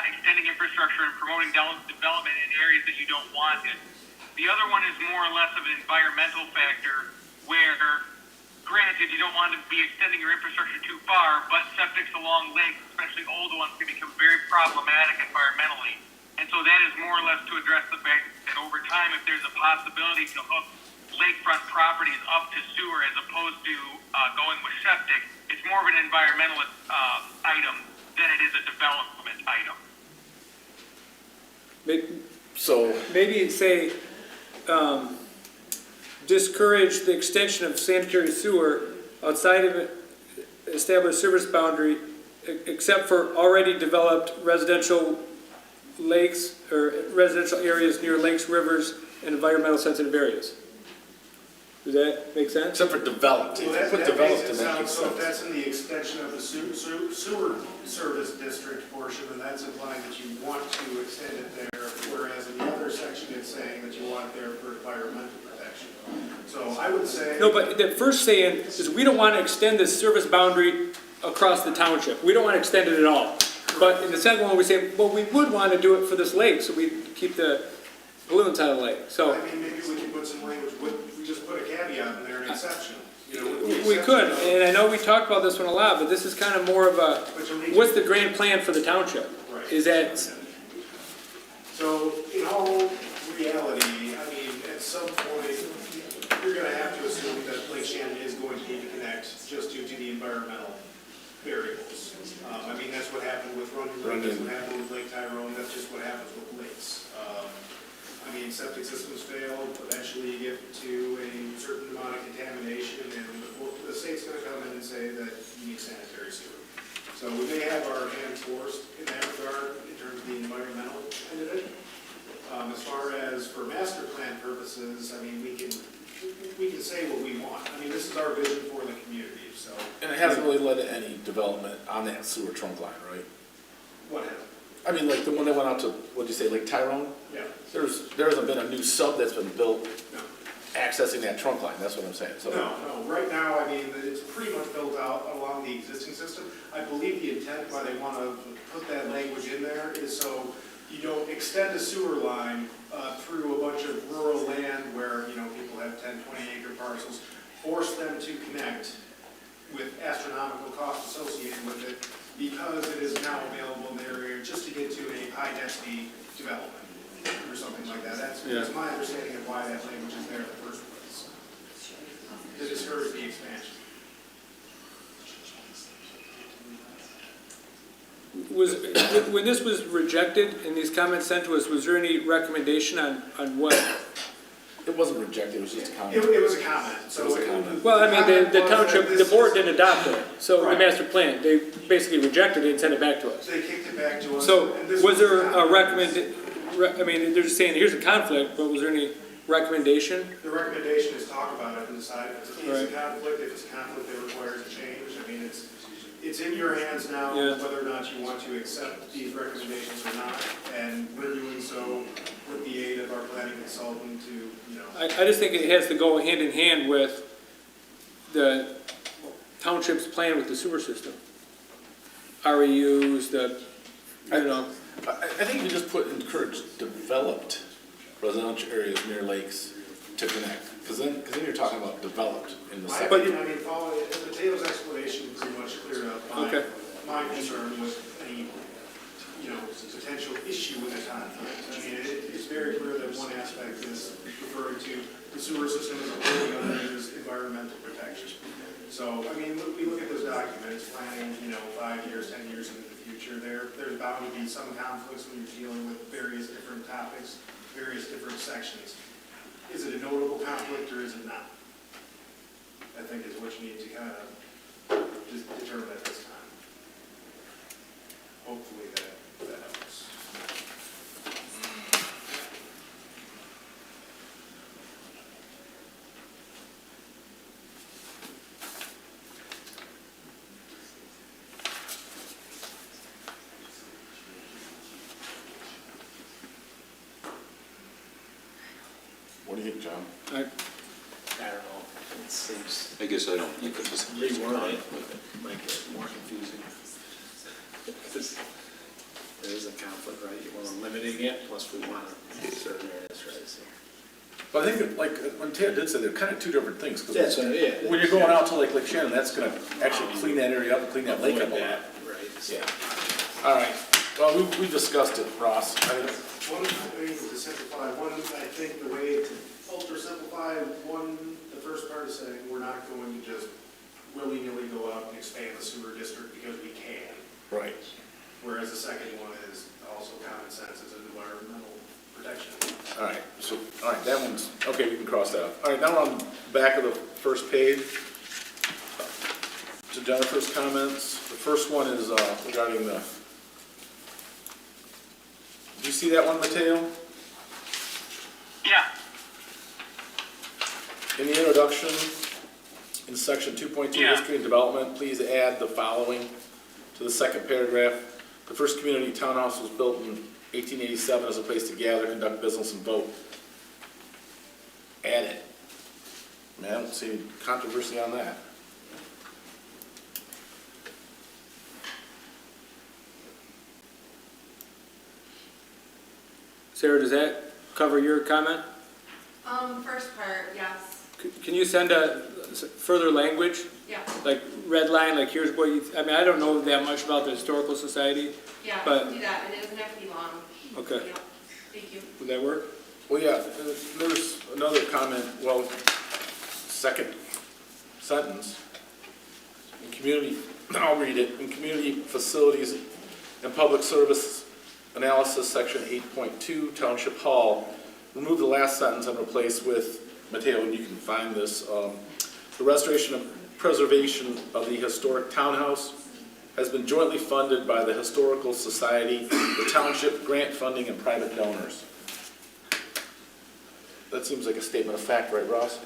extending infrastructure and promoting development in areas that you don't want it. The other one is more or less of an environmental factor where, granted, you don't want to be extending your infrastructure too far, but septics along lakes, especially old ones, can become very problematic environmentally. And so that is more or less to address the fact that over time, if there's a possibility to hook lakefront properties up to sewer as opposed to going with septic, it's more of an environmental item than it is a development item. So, Maybe say, discourage the extension of sanitary sewer outside of established service boundary, except for already developed residential lakes or residential areas near lakes, rivers, and environmental sensitive areas. Does that make sense? except for developed. Well, that Put makes developed it in that sound, so if sense. that's in the extension of the sewer service district portion, then that's implying that you want to extend it there, whereas in the other section, it's saying that you want it there for environmental protection. So I would say. No, but the first saying is we don't want to extend the service boundary across the township. We don't want to extend it at all. But in the second one, we say, well, we would want to do it for this lake, so we keep the balloons out of the lake. So I mean, maybe we can put some language, we just put a caveat in there, an exception. You know, with the we exception could, of- and I know we talked about this one a lot, but this is kind of more of a, But you'll need what's to- the grand plan for the township? Right. Is that, So in all reality, I mean, at some point, you're gonna have to assume that Lake Shannon is going to need to connect just due to the environmental variables. I mean, that's what happened with Runyon Lake, that's what happened with Lake Tyrone, that's just what happens with lakes. I mean, septic systems fail, eventually you get to a certain amount of contamination, and the state's gonna come in and say that you need sanitary sewer. So we may have our hands forced in that regard, in terms of the environmental end of it. As far as for master plan purposes, I mean, we can say what we want. I mean, this is our vision for the community, so. And it hasn't really led to any development on that sewer trunk line, right? What happened? I mean, like the one that went out to, what'd you say, Lake Tyrone? Yeah, There hasn't been a new sub that's been built no. accessing that trunk line, that's what I'm saying, so. No, right now, I mean, it's pretty much built out along the existing system. I believe the intent why they want to put that language in there is so you don't extend a sewer line through a bunch of rural land where, you know, people have 10, 20-acre parcels, force them to connect with astronomical costs associated with it because it is now available in the area just to get to a high-density development or something like that. That's my understanding of why that language is there in the first place, to discourage the expansion. when this was rejected and these comments sent to us, was there any recommendation on what? It wasn't rejected, it was just a comment. It was a comment, so. It was a comment. Well, I mean, the comment was township, that the this board is- didn't adopt it, so the Right. master plan, they basically rejected it and sent it back to us. They kicked it back to us. So and this was there a a comment. I mean, they're just saying, here's a conflict, but was there any recommendation? The recommendation is talk about it and decide if it's a Right. conflict, if it's a conflict that requires a change. I mean, it's in your hands now, Yeah. whether or not you want to accept these recommendations or not. And we're doing so with the aid of our planning consultant to, you know. I just think it has to go hand in hand with the township's plan with the sewer system. REUs, I think you just put encourage developed residential areas near lakes to connect, because then you're talking about developed in the My second. opinion, I mean, following, Mateo's explanation pretty much cleared up Okay. my concern with any, you know, potential issue with the conflict. I mean, it's very clear that one aspect is referring to the sewer system as a whole, the other is environmental protection. So, I mean, we look at those documents, planning, you know, 5 years, 10 years into the future, there's bound to be some conflicts when you're dealing with various different topics, various different sections. Is it a notable conflict or is it not? I think is what you need to kind of just determine at this time. Hopefully that helps. What do you think, John? I don't know, it seems, I guess I don't think it was. reword it, make it more confusing. Because there is a conflict, right? We're limiting it, plus we want certain areas, right? So But I think, like, when Ted did say, they're kind of two different things. 'Cause that's what, yeah. when you're going out to Lake Shannon, that's gonna actually clean that area up and clean that lake up a lot. Right. Yeah. All right, well, we discussed it, Ross. One way to simplify, I think the way to ultra simplify, the first part is saying we're not going to just willy-nilly go out and expand the sewer district because we can. Right. Whereas the second one is also common sense as an environmental protection. All right, so, all right, that one's, okay, we can cross that off. All right, now we're on the back of the first page. To Jennifer's comments, the first one is regarding the, do you see that one, Mateo? Yeah. In the introduction, in section 2.2, Yeah. history and development, please add the following to the second paragraph. The first community townhouse was built in 1887 as a place to gather, conduct business, and vote. Add it. I mean, I don't see any controversy on that. Sarah, does that cover your comment? First part, yes, Can you send a further language, yeah, like red line, like here's what you, I mean, I don't know that much about the Historical Society. yeah, I But- can do that, and it doesn't have to be long. Okay, Yeah, thank you. would that work? Well, yeah, there's another comment, well, second sentence. In community, I'll read it, in community facilities and public service analysis, section 8.2, Township Hall, remove the last sentence and replace with, Mateo, and you can find this, the restoration and preservation of the historic townhouse has been jointly funded by the Historical Society, the township, grant funding, and private donors. That seems like a statement of fact, right, Ross?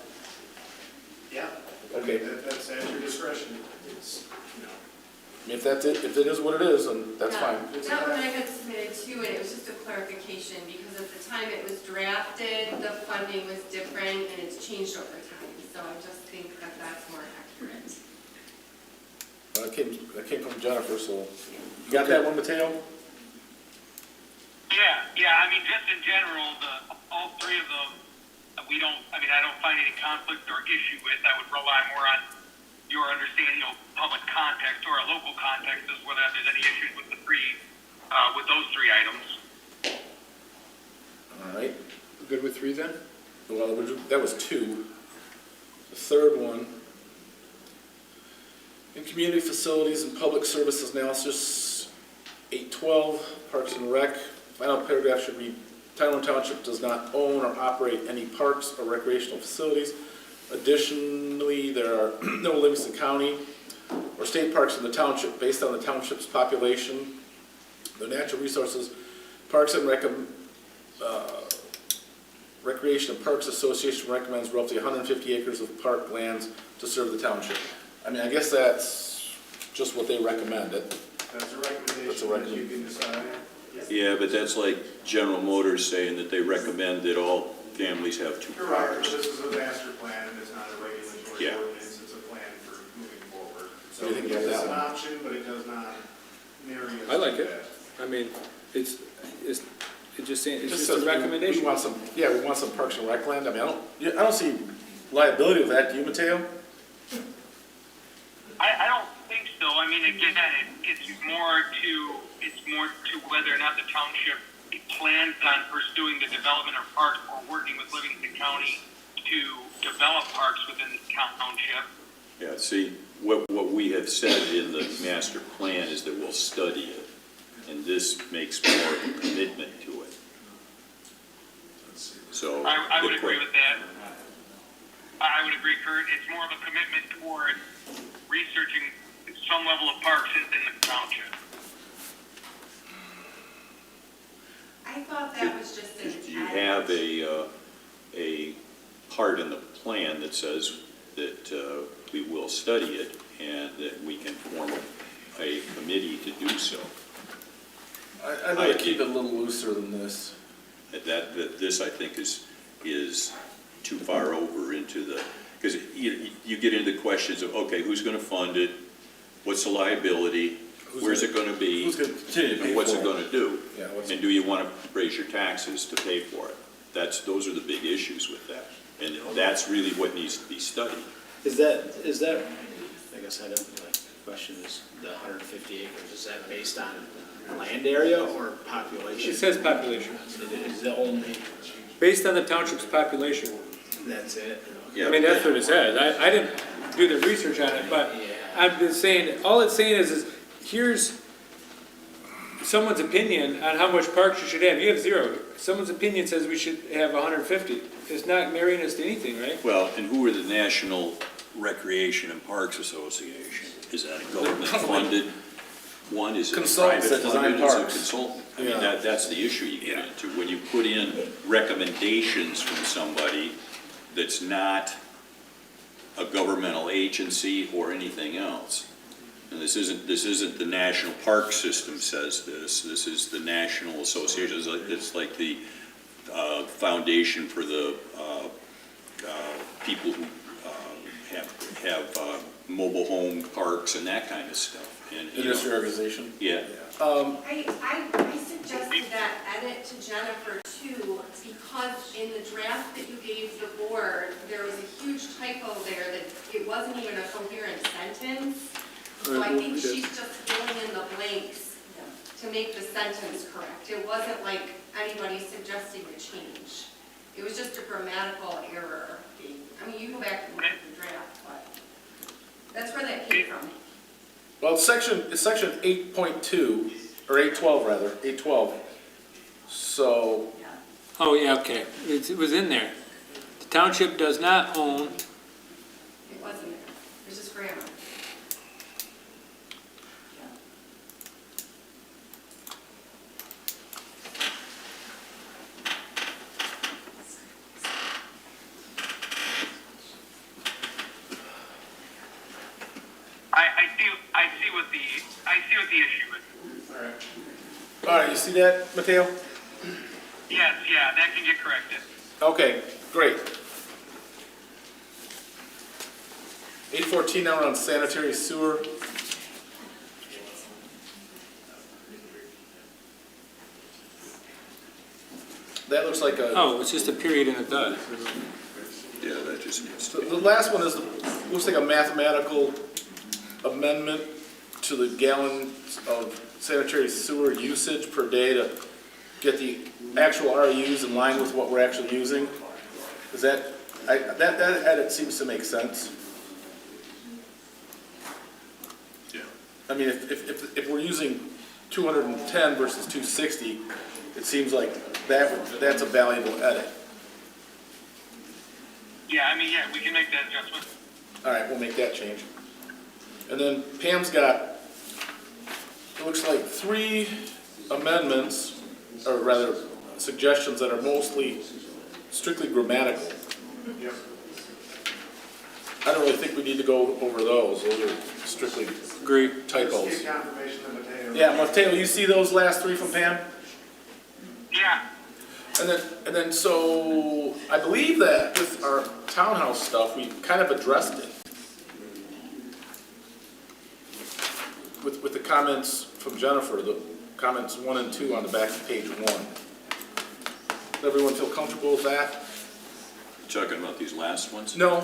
Yeah. Okay. That's at your discretion. It's, you know. I mean, if that's it, if it is what it is, then that's Yeah. fine. That one I had submitted too, and it was just a clarification, because at the time it was drafted, the funding was different, and it's changed over time, so I just think that that's more accurate. That came from Jennifer, so, you got that one, Mateo? Yeah, I mean, just in general, all three of them, I don't find any conflict or issue with. I would rely more on your understanding of public context or a local context as whether there's any issues with with those three items. All right. Good with three then? Well, that was two. The third one, in community facilities and public services analysis, 812, Parks and Rec, final paragraph should read, Tyrone Township does not own or operate any parks or recreational facilities. Additionally, there are no Livingston County or state parks in the township. Based on the township's population, the natural resources, Parks and Recreation and Parks Association recommends roughly 150 acres of park lands to serve the township. I mean, I guess that's just what they recommended. That's a recommendation. That's a that you can decide. Yeah, but that's like General Motors saying that they recommend that all families have two You're right, cars. this is a master plan, and it's not a regulatory Yeah. ordinance, it's a plan for moving forward. So What do you think about it's that an one? option, but it does not marry us. I like to it. that. I mean, it's just saying, it's just says a recommendation. We want some Parks and Rec land. I mean, I don't see liability with that. Do you, Mateo? I don't think so. I mean, again, it's more to whether or not the township plans on pursuing the development of parks or working with Livingston County to develop parks within the township. Yeah, see, what we have said in the master plan is that we'll study it, and this makes more of a commitment to it. So. I would agree with that. I would agree, Kurt. It's more of a commitment toward researching some level of parks in the township. I thought that was just an You have a part in the plan that says that we will study it and that we can form a committee to do so. I'd like to keep it a little looser than this. That this, I think, is too far over into the, because you get into the questions of, okay, who's gonna fund it? What's the liability? Where's it gonna be? Who's gonna continue to pay And what's for it it? gonna do? Yeah, what's- And do you wanna raise your taxes to pay for it? Those are the big issues with that. And that's really what needs to be studied. Is that, I guess I don't, my question is, the 150 acres, is that based on land area or population? It says population, Is the only, based on the township's population. that's it? I mean, that's what it says. I didn't do the research on it, but I'm just saying, all it's saying is here's someone's opinion on how much parks you should have. You have 0. Someone's opinion says we should have 150. It's not marrying us to anything, right? Well, and who are the National Recreation and Parks Association? Is that a government-funded one? Is it a Consultants that design private-funded? Is it a parks. consultant? I mean, Yeah. that's the issue you get into. When you put in recommendations from somebody that's not a governmental agency or anything else. And this isn't the National Park System says this is the National Association. It's like the foundation for the people who have mobile home parks and that kind of stuff. And, you know, Industry organization. yeah. I suggested that edit to Jennifer too, because in the draft that you gave the board, there was a huge typo there that it wasn't even a coherent sentence. So I think she's just filling in the blanks to make the sentence correct. It wasn't like anybody suggesting a change. It was just a grammatical error. I mean, you go back and look at the draft, but that's where that came from. Well, it's section 8.2, or 812 rather, 812. So, Oh, yeah, okay. It was in there. The township does not own, It wasn't there. It's just grammar. I see what the issue is. all right, you see that, Mateo? Yes, yeah, that can get corrected. Okay, great. 814 now we're on sanitary sewer. That looks like a, oh, it's just a period and a dot. Yeah, that just needs to the last one looks like a mathematical amendment to the gallons of sanitary sewer usage per day to get the actual RUs in line with what we're actually using. Is that edit seems to make sense. Yeah. I mean, if we're using 210 versus 260, it seems like that's a valuable edit. Yeah, I mean, yeah, we can make that adjustment. All right, we'll make that change. And then Pam's got, it looks like 3 amendments, or rather suggestions that are mostly strictly grammatical. Yep. I don't really think we need to go over those. Those are strictly typos. Just get confirmation that Mateo. Yeah, Mateo, you see those last 3 from Pam? Yeah. And then, so, I believe that with our townhouse stuff, we kind of addressed it. With the comments from Jennifer, the comments 1 and 2 on the back of page 1. Does everyone feel comfortable with that? Talking about these last ones? No,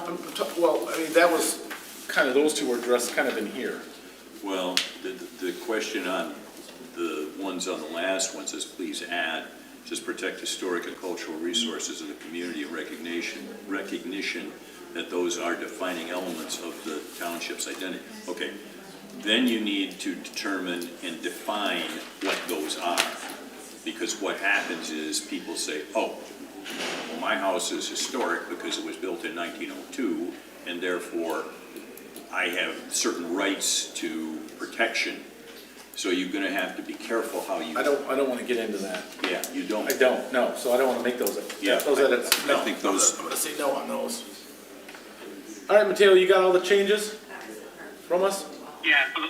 well, I mean, that was kind of, those 2 were addressed kind of in here. Well, the question on the ones on the last one says, please add, just protect historic and cultural resources of the community and recognition that those are defining elements of the township's identity. Okay, then you need to determine and define what those are. Because what happens is people say, oh, well, my house is historic because it was built in 1902, and therefore I have certain rights to protection. So you're gonna have to be careful how you. I don't want to get into that. Yeah, you don't. I don't, no, so I don't want to make those, Yeah, those edits. No, I think those. I'm gonna say no on those. All right, Mateo, you got all the changes from us? Yeah, so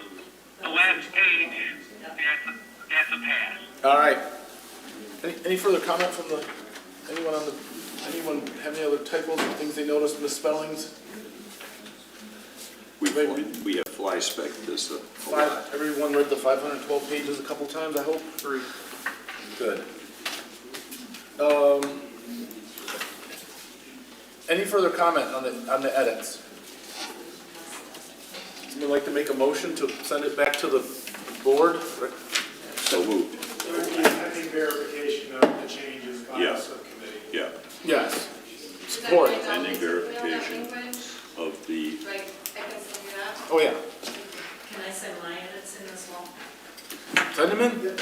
the last page, that's a pass. All right. Any further comment from anyone on the Anyone have any other typos or things they noticed, misspellings? We have fly spec this a lot. Everyone read the 512 pages a couple times, I hope? 3. Good. Any further comment on the edits? Would like to make a motion to send it back to the board? So moved. There would be pending verification of the changes by the Yes. subcommittee. Yeah, Yes. Support. pending verification of the, Like, I can still do that? Oh, yeah. Can I send my edits in as well? Send them in.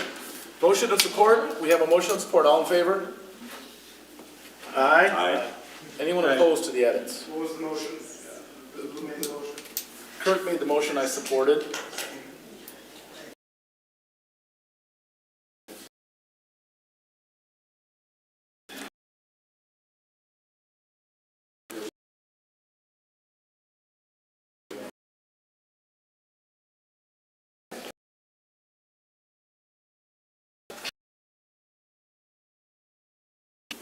Motion and support. We have a motion and support. All in favor? Aye. I, Anyone opposed to the edits? What was the motion? Who made the motion? Kurt made the motion, I supported.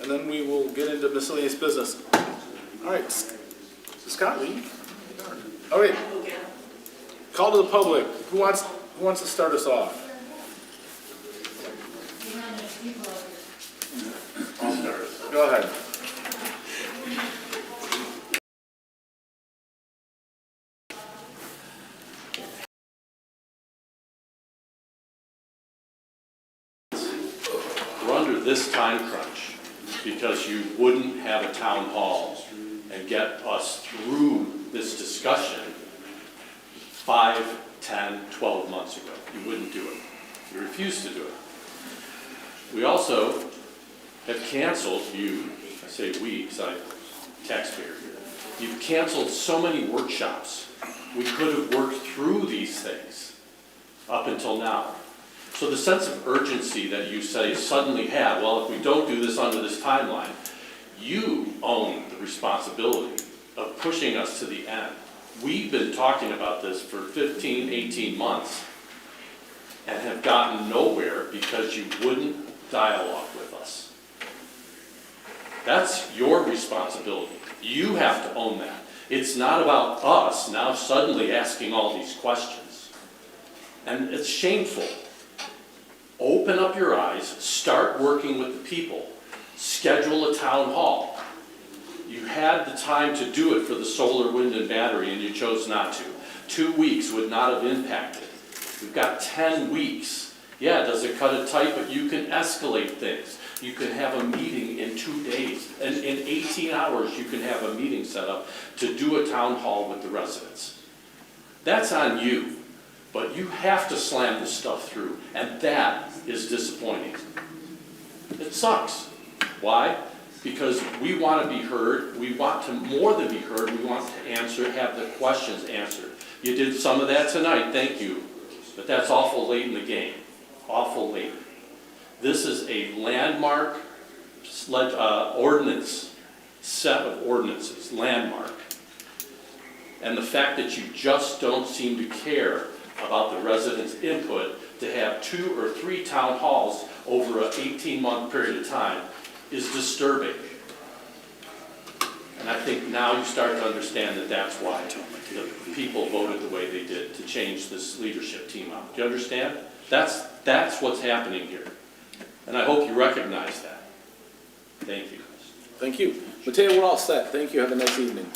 And then we will get into miscellaneous business. All right, Scott, Lee. All right. Call to the public. Who wants to start us off? I'll start. Go ahead. We're under this time crunch because you wouldn't have a town hall and get us through this discussion 5, 10, 12 months ago. You wouldn't do it. You refused to do it. We also have canceled, I say we, because I'm a taxpayer here, you've canceled so many workshops. We could have worked through these things up until now. So the sense of urgency that you say suddenly have, well, if we don't do this under this timeline, you own the responsibility of pushing us to the end. We've been talking about this for 15, 18 months and have gotten nowhere because you wouldn't dialogue with us. That's your responsibility. You have to own that. It's not about us now suddenly asking all these questions. And it's shameful. Open up your eyes, start working with the people, schedule a town hall. You had the time to do it for the solar, wind, and battery, and you chose not to. 2 weeks would not have impacted. We've got 10 weeks. Yeah, does it cut it tight, but you can escalate things. You can have a meeting in 2 days. And in 18 hours, you can have a meeting set up to do a town hall with the residents. That's on you. But you have to slam this stuff through, and that is disappointing. It sucks. Why? Because we want to be heard, we want to more than be heard, we want to have the questions answered. You did some of that tonight, thank you, but that's awful late in the game, awful late. This is a landmark ordinance, set of ordinances, landmark. And the fact that you just don't seem to care about the residents' input to have 2 or 3 town halls over an 18-month period of time is disturbing. And I think now you start to understand that that's why the people voted the way they did to change this leadership team out. Do you understand? That's what's happening here. And I hope you recognize that. Thank you. Thank you. Mateo, we're all set. Thank you. Have a nice evening.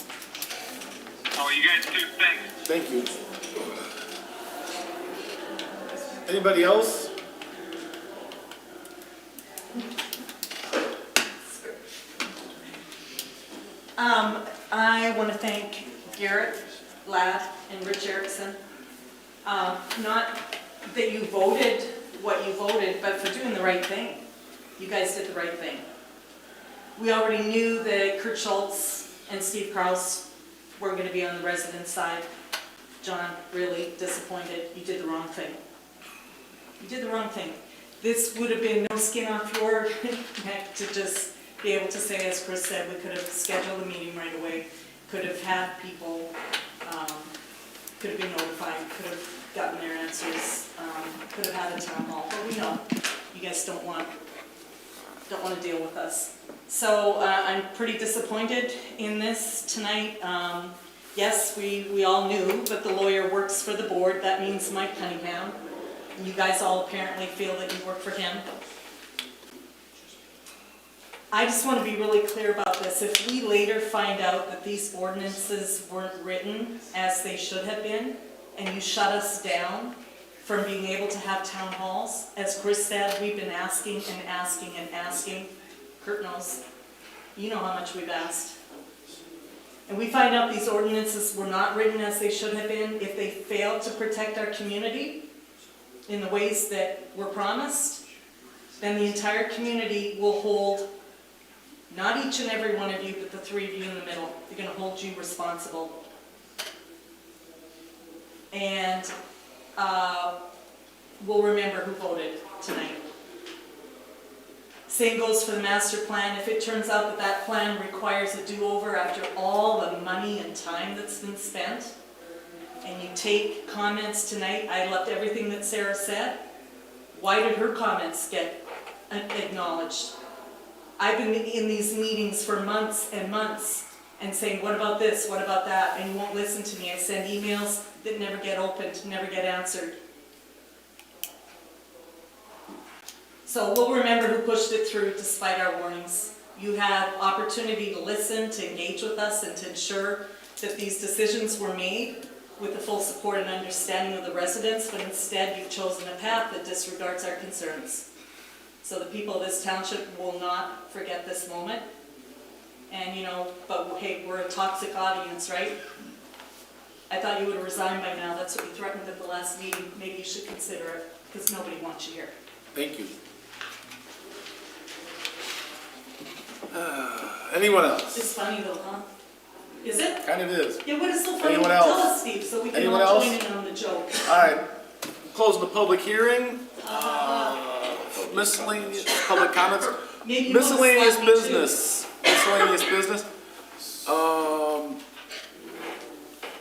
Oh, you guys too, thanks. Thank you. Anybody else? I want to thank Garrett Ladd and Rich Erickson. Not that you voted what you voted, but for doing the right thing. You guys did the right thing. We already knew that Kurt Schultz and Steve Kraus weren't going to be on the resident side. John, really disappointed. You did the wrong thing. You did the wrong thing. This would have been no skin off your neck to just be able to say, as Chris said, we could have scheduled a meeting right away, could have had people, could have been notified, could have gotten their answers, could have had a town hall, but we know you guys don't want to deal with us. So I'm pretty disappointed in this tonight. Yes, we all knew, but the lawyer works for the board. That means Mike Cunningham. You guys all apparently feel that you work for him. I just want to be really clear about this. If we later find out that these ordinances weren't written as they should have been, and you shut us down from being able to have town halls, as Chris said, we've been asking and asking and asking. Kurt knows. You know how much we've asked. And we find out these ordinances were not written as they should have been, if they failed to protect our community in the ways that were promised, then the entire community will hold, not each and every one of you, but the three of you in the middle, they're going to hold you responsible. And we'll remember who voted tonight. Same goes for the master plan. If it turns out that that plan requires a do-over after all the money and time that's been spent, and you take comments tonight, I loved everything that Sarah said. Why did her comments get acknowledged? I've been in these meetings for months and months and saying, what about this, what about that? And you won't listen to me. I send emails that never get opened, never get answered. So we'll remember who pushed it through despite our warnings. You had opportunity to listen, to engage with us, and to ensure that these decisions were made with the full support and understanding of the residents, but instead you've chosen a path that disregards our concerns. So the people of this township will not forget this moment. And but hey, we're a toxic audience, right? I thought you would have resigned by now. That's what you threatened at the last meeting. Maybe you should consider it, because nobody wants you here. Thank you. Anyone else? It's funny though, huh? Is it? Kind of is. Yeah, what is so funny? Anyone Tell else? us, Steve, so we can Anyone all else? join in on the joke. All right, close the public hearing. Miscellaneous public comments. Maybe you want to Miscellaneous slap me too. business. Miscellaneous business.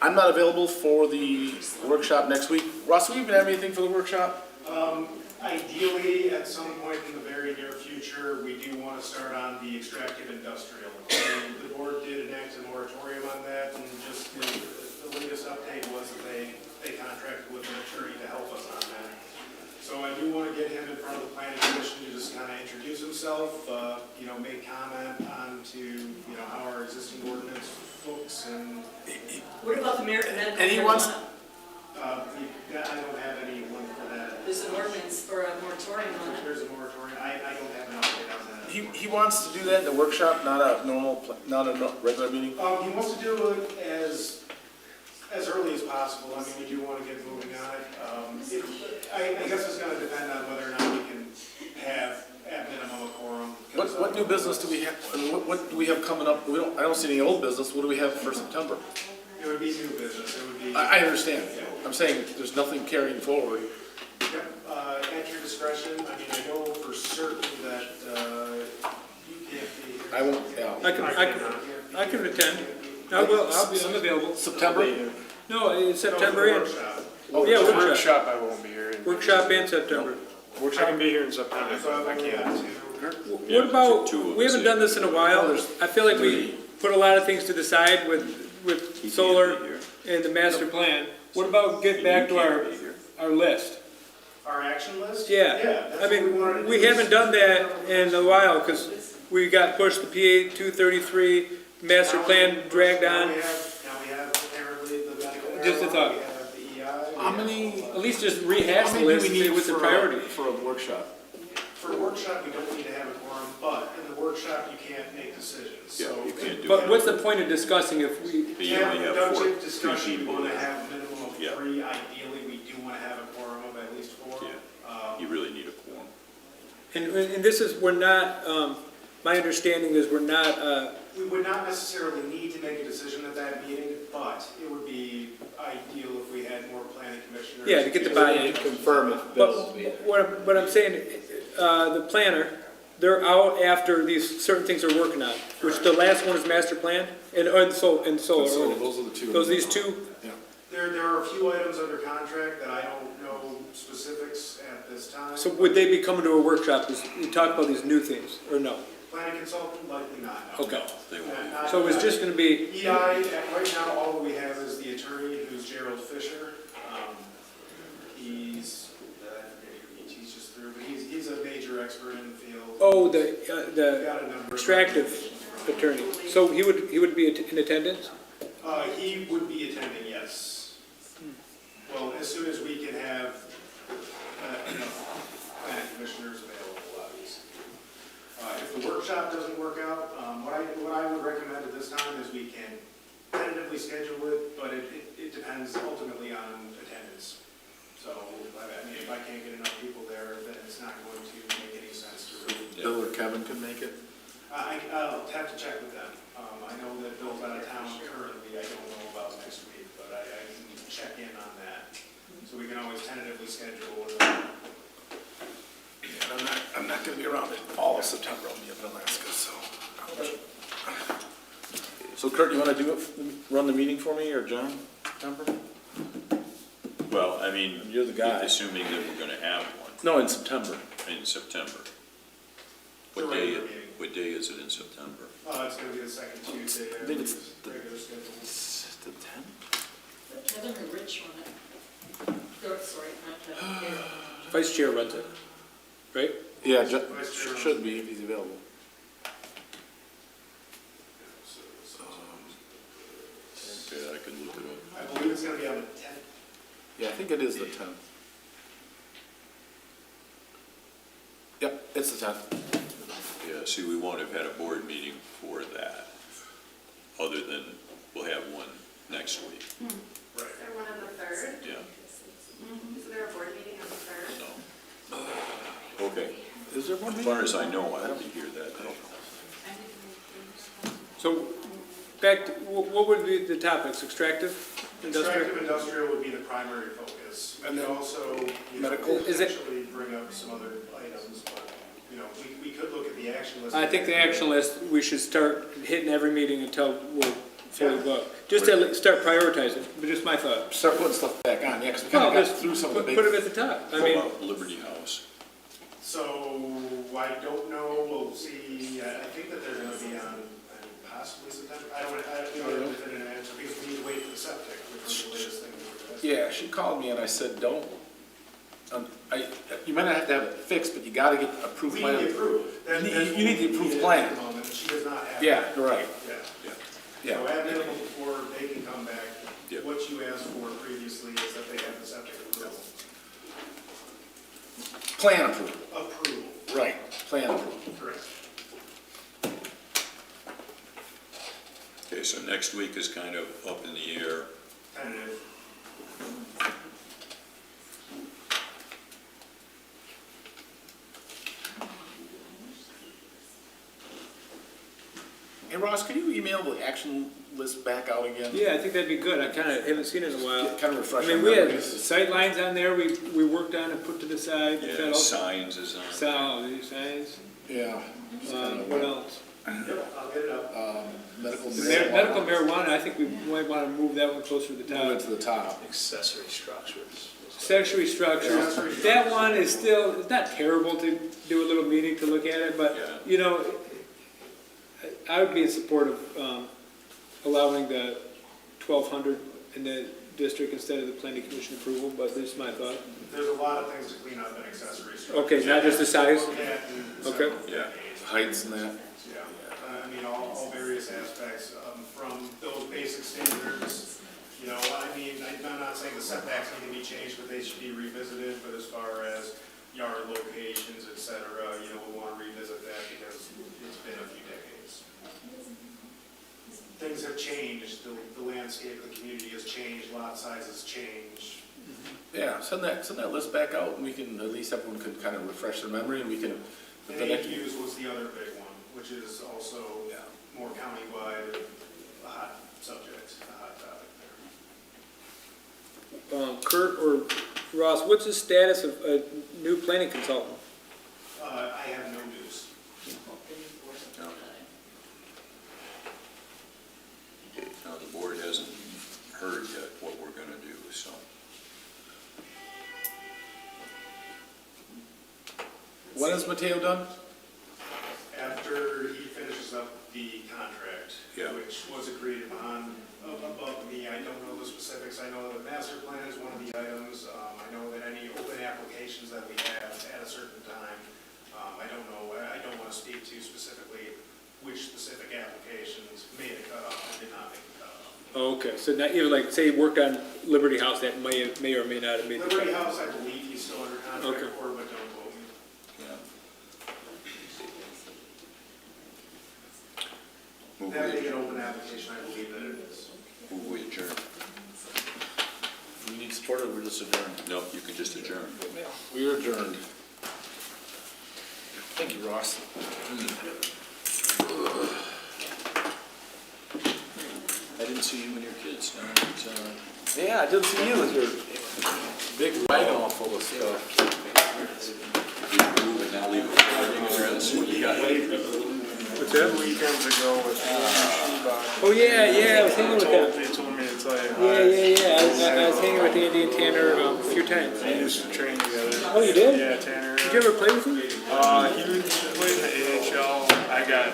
I'm not available for the workshop next week. Ross, do we even have anything for the workshop? Ideally, at some point in the very near future, we do want to start on the extractive industrial. The board did enact a moratorium on that, and just the latest update was that they contracted with an attorney to help us on that. So I do want to get him in front of the planning commission to just kind of introduce himself, make comment on how our existing ordinance looks, and What about the medical And he wants- marijuana? I don't have any link for that. There's an ordinance for a moratorium on it. There's a moratorium. I don't have an update on that. He wants to do that in the workshop, not a regular meeting? He wants to do it as early as possible. I mean, we do want to get moving on it. I guess it's going to depend on whether or not we can have, at minimum, a quorum. What new business do we have, what do we have coming up? I don't see any old business. What do we have for September? It would be new business. It would be. I understand. I'm saying there's nothing carrying forward. Yep, at your discretion. I mean, I know for certain that you can't be here. I won't, yeah. I can attend. I'm available. September? No, it's September and, Workshop. Oh, yeah, workshop. Workshop, I won't be here. Workshop in September. I can be here in September, So but I can't. What about, we haven't done this in a while. I feel like we put a lot of things to decide with solar and the master plan. What about getting back to our list? Our action list? Yeah, that's I what we wanted mean, to we do. haven't done that in a while, because we got pushed the PA 233, master plan dragged Now on. we have apparently the medical. Just a thought. We have the EI. How many, At least just rehash how the many do list we and say need what's the for priority. for a workshop? For a workshop, we don't need to have a quorum, but in the workshop, you can't make decisions. So you can't do But what's the point of discussing if we, You only have productive three discussion, we people. want to have a minimum of Yeah. 3. Ideally, we do want to have a quorum of at least 4. Yeah. You really need a quorum. and this is, we're not, my understanding is we're not, We would not necessarily need to make a decision at that meeting, but it would be ideal if we had more planning commissioners. yeah, to get the buy-in. Confirm if But what I'm saying, the planner, they're out after these certain things they're working on, which the last one is master plan and solar. Those are the two. Those, these two, There are a few items under contract that I don't know specifics at this time. so would they be coming to a workshop, you talk about these new things, or no? Planning consultant, likely not, no. Okay. They won't. Not- So it's just gonna be, EI, right now, all we have is the attorney, who's Gerald Fisher. He's, I forget who he teaches through, but he's a major expert in the field. oh, He's the got a number of extractive recommendations. attorney. So he would be in attendance? He would be attending, yes. Well, as soon as we can have enough planning commissioners available, obviously. If the workshop doesn't work out, what I would recommend at this time is we can tentatively schedule it, but it depends ultimately on attendance. So, I mean, if I can't get enough people there, then it's not going to make any sense to really. Bill or Kevin could make it? I'll have to check with them. I know that Bill's out of town currently, I don't know about next week, but I can check in on that. So we can always tentatively schedule. I'm not gonna be around it all of September, I'll be up in Alaska, so. So Kurt, you wanna run the meeting for me, or John? September? Well, I mean, You're the guy. assuming that we're gonna have one No, in September. in September. The What day, regular meeting. what day is it in September? It's gonna be the second Tuesday. I think it's regular schedule. the 10th? Kevin or Rich on it? Sorry, not Kevin. Vice chair runs it, right? Yeah, Vice Chair. should be if he's available. Okay, I can look it up. I believe it's gonna be on the 10th. Yeah, I think it is the 10th. Yep, it's the 10th. Yeah, see, we won't have had a board meeting for that, other than we'll have one next week, Right. Is there one on the 3rd? yeah, Is there a board meeting on the 3rd? so. Okay, Is there one? as far as I know, I didn't hear that. So, back to, what would be the topics? Extractive? Industrial? Extractive industrial would be the primary focus. And then also, medical? Is it- potentially bring up some other items, but, we could look at the action list. I think the action list, we should start hitting every meeting until we're fully booked. Just to start prioritizing, but just my thought. Start putting stuff back on, yeah, 'cause we Well, kinda got just through some of the big. put them at the top. I What mean, about Liberty House? So, I don't know, we'll see, I think that they're gonna be on possibly September, I don't know if an answer, because we need to wait for the septic, which is the latest thing. Yeah, she called me and I said, don't, you might not have to have it fixed, but you gotta get approved We plan. need the approved. You need the approved plan. At the moment, she does not have. Yeah, you're right, Yeah. yeah. So at minimum, before they can come back, Yep. what you asked for previously is that they have the septic approval. Plan approval, Approval, right, plan approval. correct. Okay, so next week is kind of up in the air. Tentative. Hey Ross, can you email the action list back out again? yeah, I think that'd be good. I kinda haven't seen it in a while. Kind of I refresh our mean, we had memories. sight lines on there, we worked on and put to the side. Is that Yeah, all? signs is on. Signs. Yeah. What else? Yep, I'll get it up. Medical Medical marijuana. marijuana, I think we might wanna move that one closer to the Move it top. to the top. Accessory structures. Accessory structures, that one is still, it's not terrible to do a little meeting to look at it, but, Yeah. you know, I would be in support of, allowing the 1,200 in the district instead of the planning commission approval, but this is my thought. There's a lot of things to clean up in accessory structures. Okay, not just the size? Look at and Okay. several Yeah. decades. Heights and that. Yeah, I mean, all various aspects, from those basic standards, I'm not saying the setbacks need to be changed, but they should be revisited, but as far as yard locations, et cetera, we'll want to revisit that because it's been a few decades. Things have changed, the landscape of the community has changed, lot sizes change. Yeah, send that list back out and we can, at least everyone can kind of refresh their memory and we can. And ADUs was the other big one, which is also more countywide, a hot subject, a hot topic there. Kurt or Ross, what's the status of a new planning consultant? I have no news. No. Okay, now the board hasn't heard yet what we're gonna do, so. When is Mateo done? After which was agreed upon above me. I don't know the specifics. I know the master plan is one of the items. I know that any open applications that we have at a certain time, I don't know, I don't want to speak to specifically which specific applications made a cutoff and did not make a cutoff. Okay, so now, even like, say you worked on Liberty House, that may or may not have made the Liberty cutoff. House, I believe he's still under contract for, but don't quote me. That being an open application, I believe that it is. Move we adjourn. You need support or we're just adjourned? No, you can just adjourn. We are adjourned. Thank you, Ross. I didn't see you and your kids. Yeah, I didn't see you with your big wagon all full of stuff. Move and now leave it. What you got? What's that? Weekends ago with Oh, yeah, I was hanging with them. They told me to tell you. Yeah. I was hanging with Andy and Tanner a few times. We used to train together. Oh, you did? Yeah, Tanner. Did you ever play with him? He played in the AHL. I got